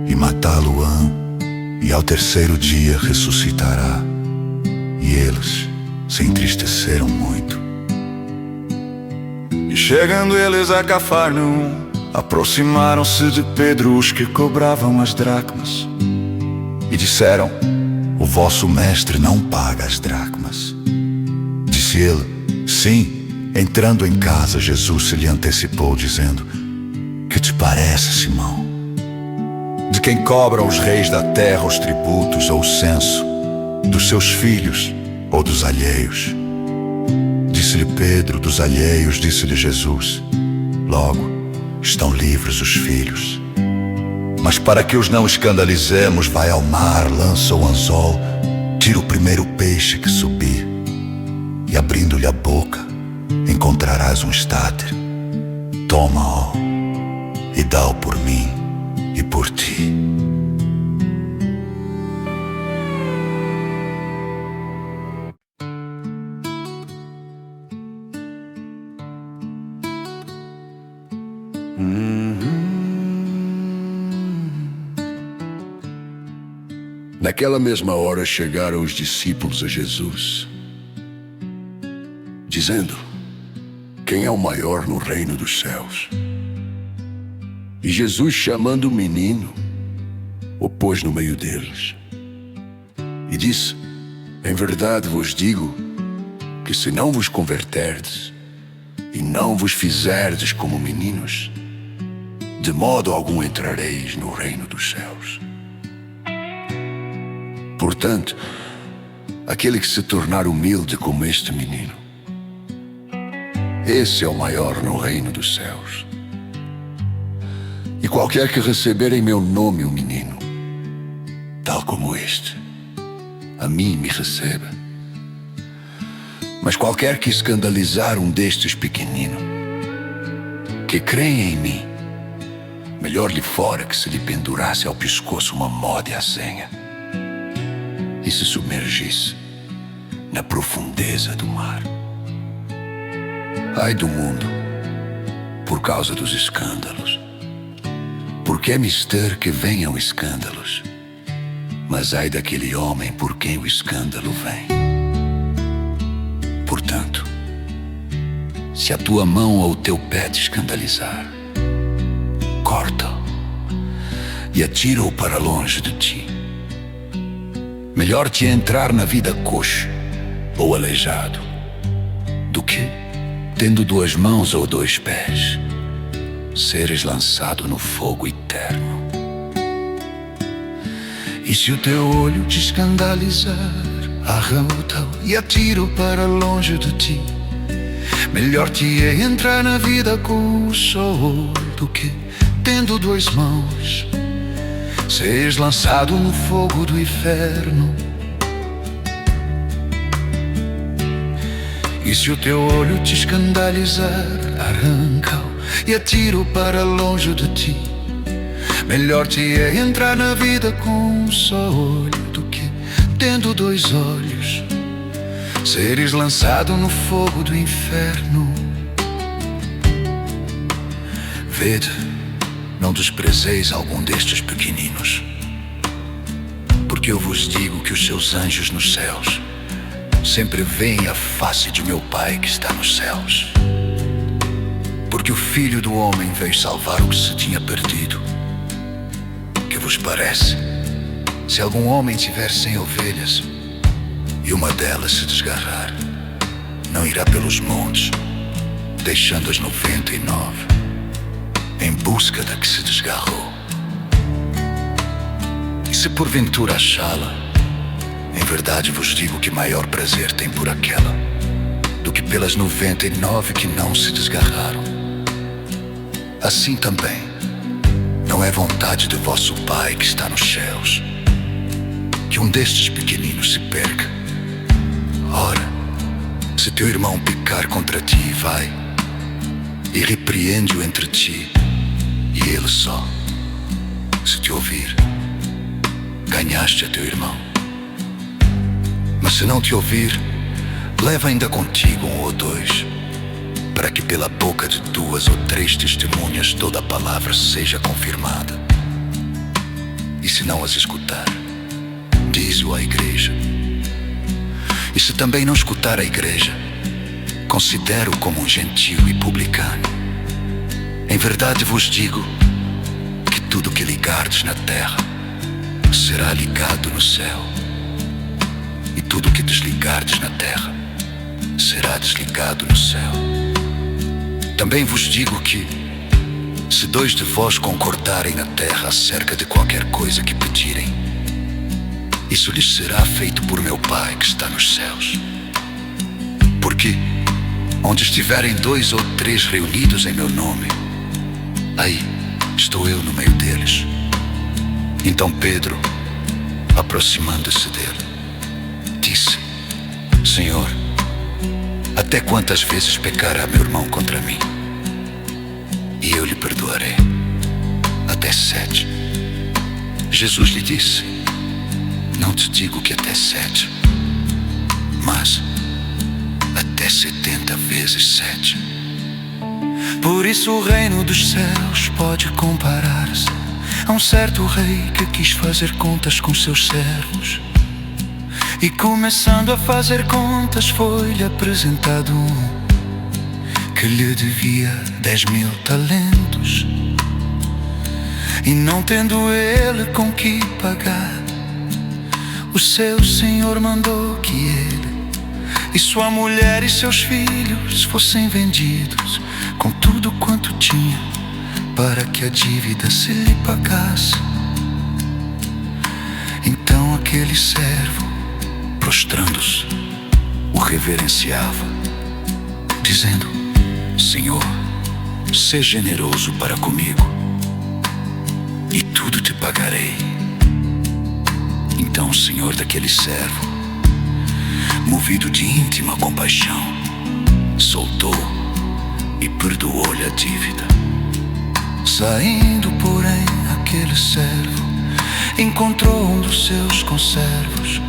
e matá-lo-ão, e ao terceiro dia ressuscitará. E eles se entristeceram muito. E chegando eles a Cafarnaum, aproximaram-se de Pedro os que cobravam as dracmas, e disseram: O vosso mestre não paga as dracmas. Disse ele: Sim. Entrando em casa, Jesus se lhe antecipou, dizendo: Que te parece, Simão? De quem cobram os reis da terra os tributos ou o censo? Dos seus filhos ou dos alheios? Disse-lhe Pedro: Dos alheios. Disse-lhe Jesus: Logo, estão livres os filhos. Mas para que os não escandalizemos, vai ao mar, lança o anzol, tira o primeiro peixe que subir, e abrindo-lhe a boca, encontrarás um estáter. Toma-o e dá-o por mim e por ti. Naquela mesma hora chegaram os discípulos a Jesus, dizendo: Quem é o maior no reino dos céus? E Jesus, chamando o menino, o pôs no meio deles e disse: Em verdade vos digo que se não vos converterdes e não vos fizerdes como meninos, de modo algum entrareis no reino dos céus. Portanto, aquele que se tornar humilde como este menino, esse é o maior no reino dos céus. E qualquer que receber em meu nome um menino, tal como este, a mim me receba. Mas qualquer que escandalizar um destes pequeninos, que creem em mim, melhor lhe fora que se lhe pendurasse ao pescoço uma mó de azenha e se submergisse na profundeza do mar. Ai do mundo, por causa dos escândalos, porque é mister que venham escândalos, mas ai daquele homem por quem o escândalo vem. Portanto, se a tua mão ou o teu pé te escandalizar, corta-o e atira-o para longe de ti. Melhor te entrar na vida coxo ou aleijado, do que, tendo 2 mãos ou 2 pés, seres lançado no fogo eterno. E se o teu olho te escandalizar, arranca-o e atira-o para longe de ti. Melhor te é entrar na vida coxo do que, tendo 2 mãos, seres lançado no fogo do inferno. E se o teu olho te escandalizar, arranca-o e atira-o para longe de ti. Melhor te é entrar na vida com um só olho do que, tendo 2 olhos, seres lançado no fogo do inferno. Vede, não desprezeis algum destes pequeninos, porque eu vos digo que os seus anjos nos céus sempre veem a face de meu Pai que está nos céus. Porque o Filho do Homem veio salvar o que se tinha perdido. Que vos parece, se algum homem tiver 100 ovelhas e uma delas se desgarrar, não irá pelos montes, deixando as 99 em busca da que se desgarrou? E se porventura achá-la, em verdade vos digo que maior prazer tem por aquela do que pelas 99 que não se desgarraram. Assim também não é vontade de vosso Pai que está nos céus que um destes pequeninos se perca. Ora, se teu irmão pecar contra ti, vai e repreende-o entre ti e ele só. Se te ouvir, ganhaste a teu irmão. Mas se não te ouvir, leva ainda contigo 1 ou 2, para que pela boca de 2 ou 3 testemunhas toda a palavra seja confirmada. E se não as escutar, diz-o à igreja. E se também não escutar a igreja, considera-o como um gentio e publicano. Em verdade vos digo que tudo que ligardes na terra será ligado no céu, e tudo que desligardes na terra será desligado no céu. Também vos digo que, se 2 de vós concordarem na terra acerca de qualquer coisa que pedirem, isso lhes será feito por meu Pai que está nos céus. Porque, onde estiverem 2 ou 3 reunidos em meu nome, aí estou eu no meio deles. Então Pedro, aproximando-se dele, disse: Senhor, até quantas vezes pecará meu irmão contra mim? E eu lhe perdoarei. Até 7. Jesus lhe disse: Não te digo que até 7, mas até 70 vezes 7. Por isso o reino dos céus pode comparar-se a um certo rei que quis fazer contas com seus servos. E começando a fazer contas, foi-lhe apresentado um que lhe devia 10.000 talentos. E não tendo ele com que pagar, o seu senhor mandou que ele e sua mulher e seus filhos fossem vendidos com tudo quanto tinha, para que a dívida se lhe pagasse. Então aquele servo, prostrando-se, o reverenciava, dizendo: Senhor, seja generoso para comigo, e tudo te pagarei. Então o senhor daquele servo, movido de íntima compaixão, soltou e perdoou-lhe a dívida. Saindo, porém, aquele servo encontrou um dos seus conservos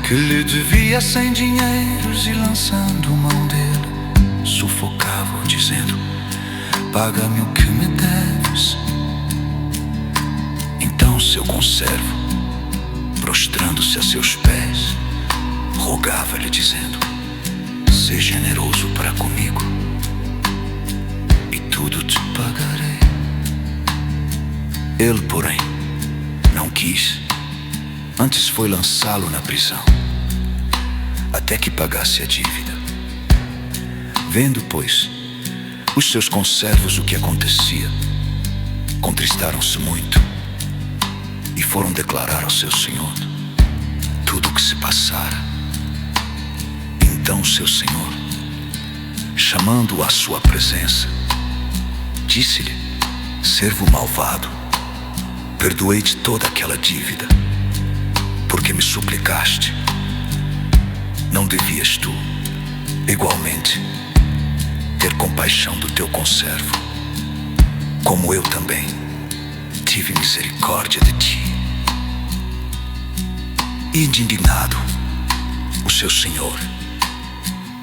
que lhe devia 100 dinheiros, e lançando mão dele, sufocava-o, dizendo: paga-me o que me deves. Então seu conservo, prostrando-se a seus pés, rogava-lhe, dizendo: sê generoso para comigo e tudo te pagarei. Ele, porém, não quis, antes foi lançá-lo na prisão, até que pagasse a dívida. Vendo, pois, os seus conservos o que acontecia, contristaram-se muito e foram declarar ao seu senhor tudo o que se passara. Então seu senhor, chamando-o à sua presença, disse-lhe: servo malvado, perdoei-te toda aquela dívida, porque me suplicaste. Não devias tu, igualmente, ter compaixão do teu conservo, como eu também tive misericórdia de ti? E indignado, o seu senhor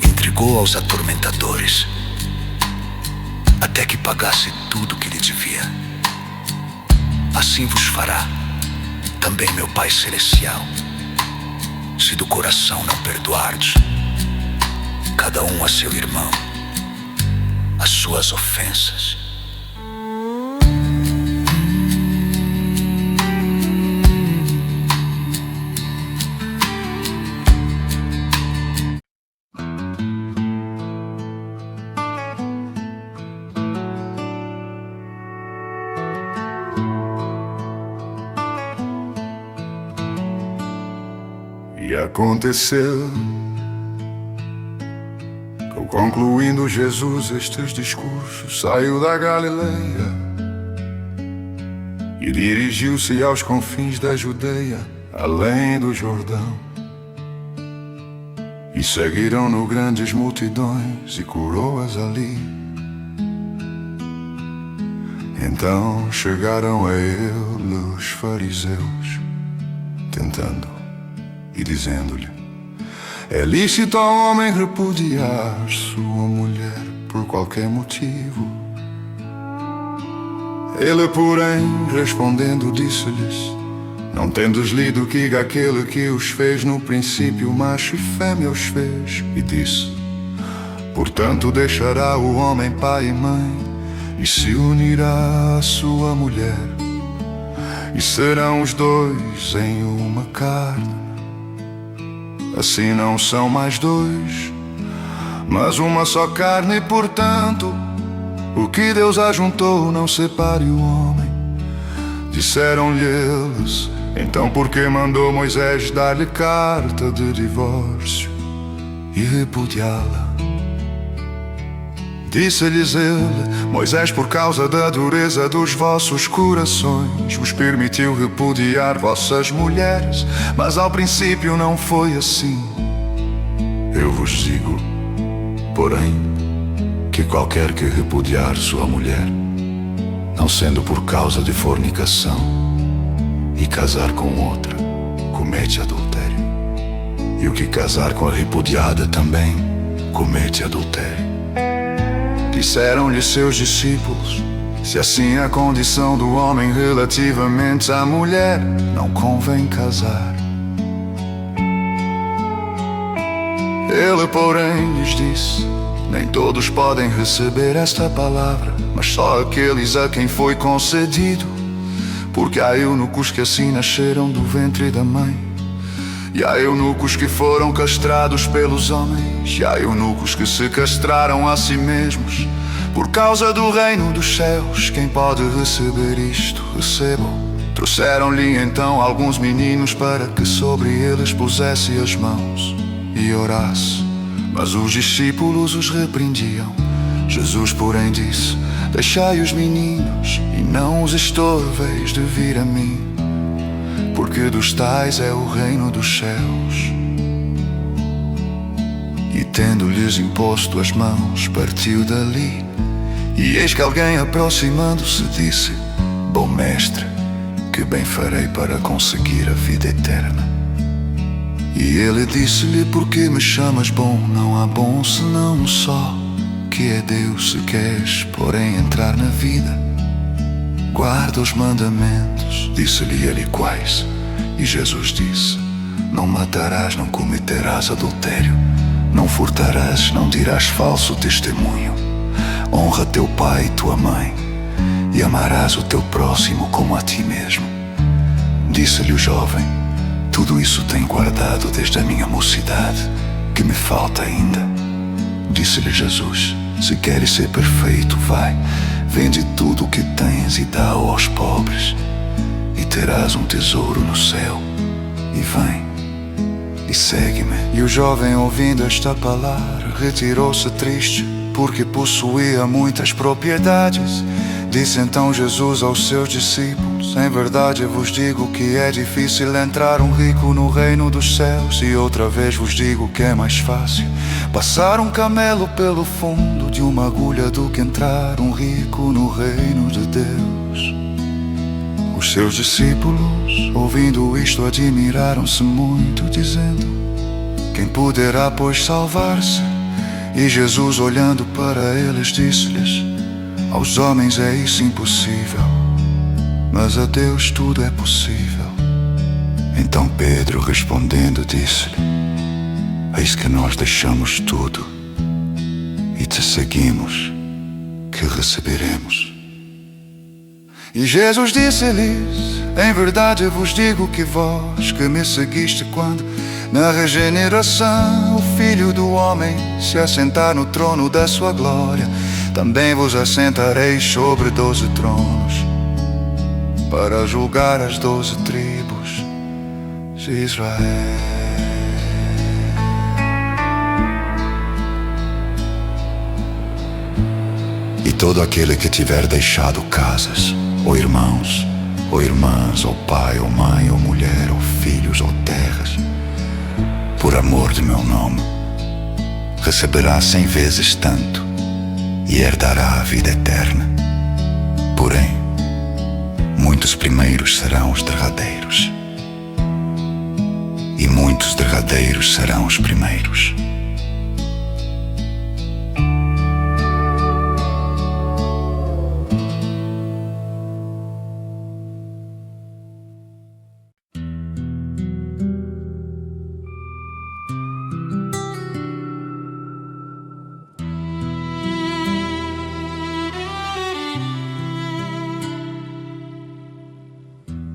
entregou aos atormentadores até que pagasse tudo o que lhe devia. Assim vos fará também meu Pai Celestial, se do coração não perdoardes cada um a seu irmão as suas ofensas. E aconteceu, concluindo Jesus estes discursos, saiu da Galileia e dirigiu-se aos confins da Judeia, além do Jordão. E seguiram-no grandes multidões e curou-as ali. Então chegaram a ele os fariseus, tentando e dizendo-lhe: é lícito ao homem repudiar sua mulher por qualquer motivo. Ele, porém, respondendo, disse-lhes: não tendes lido que aquele que os fez no princípio macho e fêmea os fez? E disse: portanto deixará o homem pai e mãe e se unirá à sua mulher, e serão os dois em uma carne. Assim não são mais dois, mas uma só carne. Portanto, o que Deus ajuntou não separe o homem. Disseram-lhe eles: então por que mandou Moisés dar-lhe carta de divórcio e repudiá-la? Disse-lhes ele: Moisés, por causa da dureza dos vossos corações, vos permitiu repudiar vossas mulheres, mas ao princípio não foi assim. Eu vos digo, porém, que qualquer que repudiar sua mulher, não sendo por causa de fornicação, e casar com outra, comete adultério. E o que casar com a repudiada também comete adultério. Disseram-lhe seus discípulos: se assim é a condição do homem relativamente à mulher, não convém casar. Ele, porém, lhes disse: nem todos podem receber esta palavra, mas só aqueles a quem foi concedido. Porque há eunucos que assim nasceram do ventre da mãe, e há eunucos que foram castrados pelos homens, e há eunucos que se castraram a si mesmos. Por causa do reino dos céus, quem pode receber isto, recebam. Trouxeram-lhe então alguns meninos para que sobre eles pusesse as mãos e orasse, mas os discípulos os repreendiam. Jesus, porém, disse: Deixai os meninos e não os estorveis de vir a mim, porque dos tais é o reino dos céus. E tendo-lhes imposto as mãos, partiu dali. E eis que alguém aproximando-se disse: Bom mestre, que bem farei para conseguir a vida eterna? E ele disse-lhe: Por que me chamas bom? Não há bom senão um só, que é Deus. Se queres, porém, entrar na vida, guarda os mandamentos. Disse-lhe ele: Quais? E Jesus disse: Não matarás, não cometerás adultério, não furtarás, não dirás falso testemunho, honra teu pai e tua mãe, e amarás o teu próximo como a ti mesmo. Disse-lhe o jovem: Tudo isso tenho guardado desde a minha mocidade, que me falta ainda? Disse-lhe Jesus: Se queres ser perfeito, vai, vende tudo o que tens e dá-o aos pobres, e terás um tesouro no céu. E vem e segue-me. E o jovem, ouvindo esta palavra, retirou-se triste, porque possuía muitas propriedades. Disse então Jesus aos seus discípulos: Em verdade vos digo que é difícil entrar um rico no reino dos céus. E outra vez vos digo que é mais fácil passar um camelo pelo fundo de uma agulha do que entrar um rico no reino de Deus. Os seus discípulos, ouvindo isto, admiraram-se muito, dizendo: Quem poderá, pois, salvar-se? E Jesus, olhando para eles, disse-lhes: Aos homens é isso impossível, mas a Deus tudo é possível. Então Pedro, respondendo, disse-lhe: Eis que nós deixamos tudo e te seguimos, que receberemos? E Jesus disse-lhes: Em verdade vos digo que vós que me seguiste, quando na regeneração o Filho do Homem se assentar no trono da sua glória, também vos assentareis sobre 12 tronos, para julgar as 12 tribos de Israel. E todo aquele que tiver deixado casas, ou irmãos, ou irmãs, ou pai, ou mãe, ou mulher, ou filhos, ou terras, por amor de meu nome, receberá 100 vezes tanto e herdará a vida eterna. Porém, muitos primeiros serão os derradeiros, e muitos derradeiros serão os primeiros.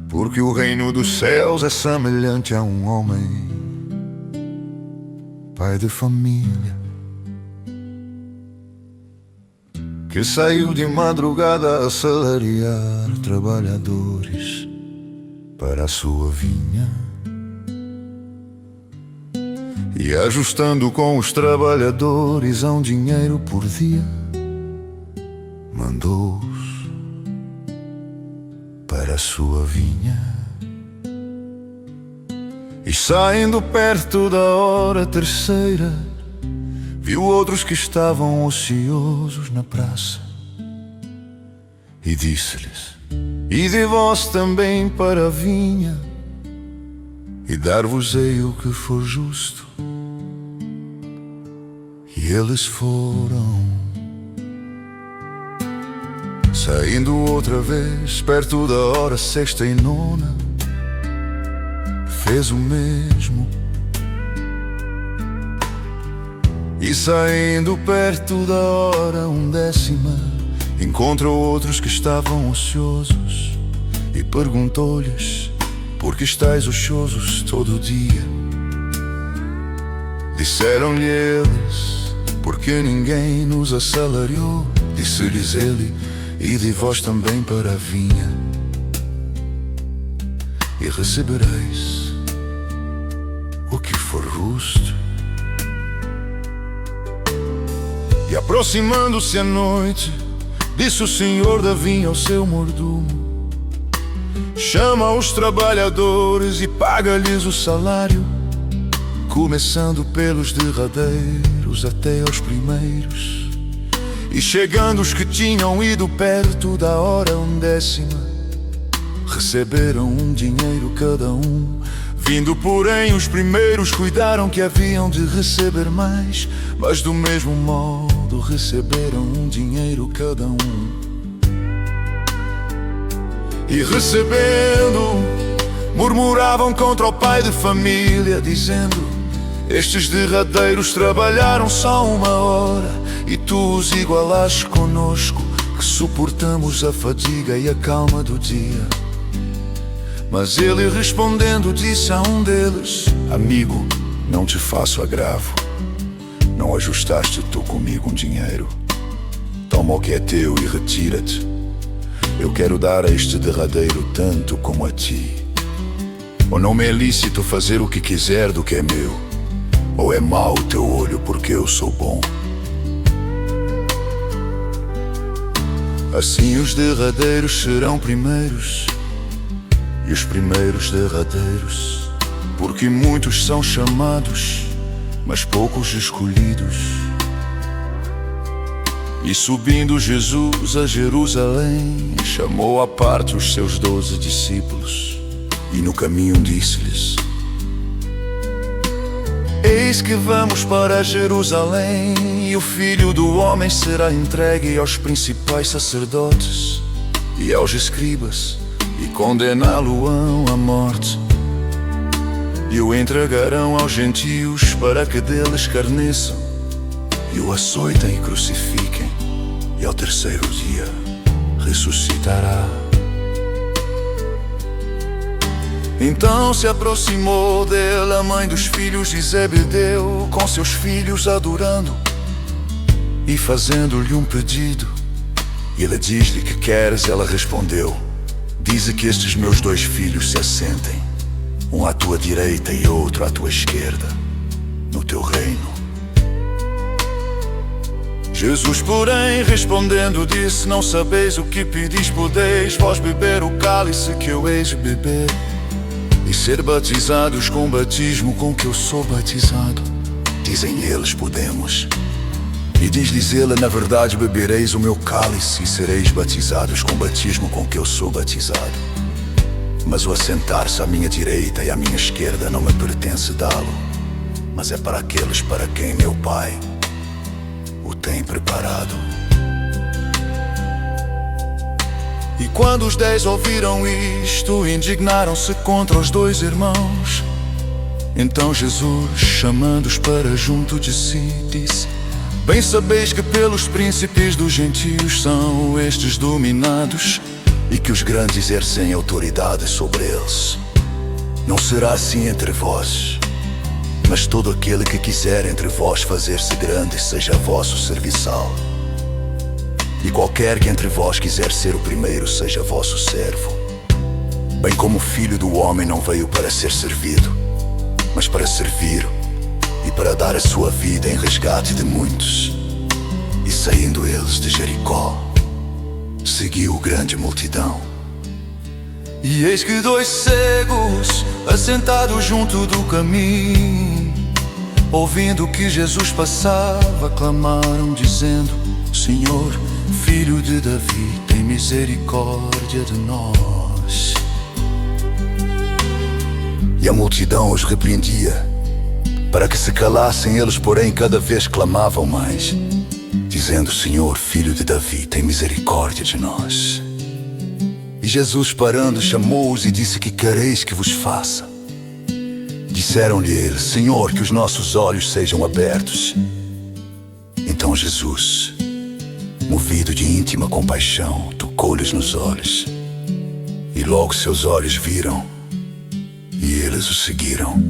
Porque o reino dos céus é semelhante a um homem, pai de família, que saiu de madrugada a assalariar trabalhadores para a sua vinha. E ajustando com os trabalhadores a um dinheiro por dia, mandou-os para a sua vinha. E saindo perto da hora terceira, viu outros que estavam ociosos na praça, e disse-lhes: Ide vós também para a vinha, e dar-vos-ei o que for justo. E eles foram. Saindo outra vez, perto da hora sexta e nona, fez o mesmo. E saindo perto da hora 11ª, encontrou outros que estavam ociosos, e perguntou-lhes: Por que estáis ociosos todo o dia? Disseram-lhe eles: Porque ninguém nos assalariou. Disse-lhes ele: Ide vós também para a vinha, e recebereis o que for justo. E aproximando-se a noite, Disse o senhor da vinha ao seu mordomo: chama os trabalhadores e paga-lhes o salário, começando pelos derradeiros até aos primeiros. E chegando os que tinham ido perto da hora 10ª, receberam um dinheiro cada um. Vindo, porém, os primeiros cuidaram que haviam de receber mais, mas do mesmo modo receberam um dinheiro cada um. E recebendo, murmuravam contra o pai de família, dizendo: estes derradeiros trabalharam só 1 hora, e tu os igualaste conosco, que suportamos a fadiga e a calma do dia. Mas ele respondendo disse a um deles: amigo, não te faço agravo. Não ajustaste tu comigo um dinheiro? Toma o que é teu e retira-te. Eu quero dar a este derradeiro tanto como a ti. Ou não me é lícito fazer o que quiser do que é meu? Ou é mau o teu olho porque eu sou bom? Assim os derradeiros serão primeiros, e os primeiros derradeiros, porque muitos são chamados, mas poucos escolhidos. E subindo Jesus a Jerusalém, chamou à parte os seus 12 discípulos, e no caminho disse-lhes: eis que vamos para Jerusalém, e o Filho do Homem será entregue aos principais sacerdotes e aos escribas, e condená-lo-ão à morte, e o entregarão aos gentios para que dele escarneçam, e o açoitem e crucifiquem, e ao terceiro dia ressuscitará. Então se aproximou dele a mãe dos filhos de Zebedeu, com seus filhos adorando e fazendo-lhe um pedido. E ele diz-lhe: que queres? Ela respondeu: dize que estes meus 2 filhos se assentem, um à tua direita e outro à tua esquerda, no teu reino. Jesus, porém, respondendo, disse: não sabeis o que pedis, podeis vós beber o cálice que eu hei de beber, e ser batizados com o batismo com que eu sou batizado? Dizem eles: podemos. E diz-lhes ele: na verdade bebereis o meu cálice e sereis batizados com o batismo com que eu sou batizado. Mas o assentar-se à minha direita e à minha esquerda não me pertence dá-lo, mas é para aqueles para quem meu Pai o tem preparado. E quando os 10 ouviram isto, indignaram-se contra os 2 irmãos. Então Jesus, chamando-os para junto de si, disse: bem sabeis que pelos príncipes dos gentios são estes dominados, e que os grandes exercem autoridade sobre eles. Não será assim entre vós, mas todo aquele que quiser entre vós fazer-se grande, seja vosso serviçal. E qualquer que entre vós quiser ser o primeiro, seja vosso servo. Bem como o Filho do Homem não veio para ser servido, mas para servir e para dar a sua vida em resgate de muitos. E saindo eles de Jericó, seguiu grande multidão. E eis que 2 cegos, assentados junto do caminho, ouvindo que Jesus passava, clamaram dizendo: Senhor, Filho de Davi, tem misericórdia de nós. E a multidão os repreendia, para que se calassem. Eles, porém, cada vez clamavam mais, dizendo: Senhor, Filho de Davi, tem misericórdia de nós. E Jesus, parando, chamou-os e disse: que quereis que vos faça? Disseram-lhe eles: Senhor, que os nossos olhos sejam abertos. Então Jesus, movido de íntima compaixão, tocou-lhes nos olhos, e logo seus olhos viram, e eles o seguiram.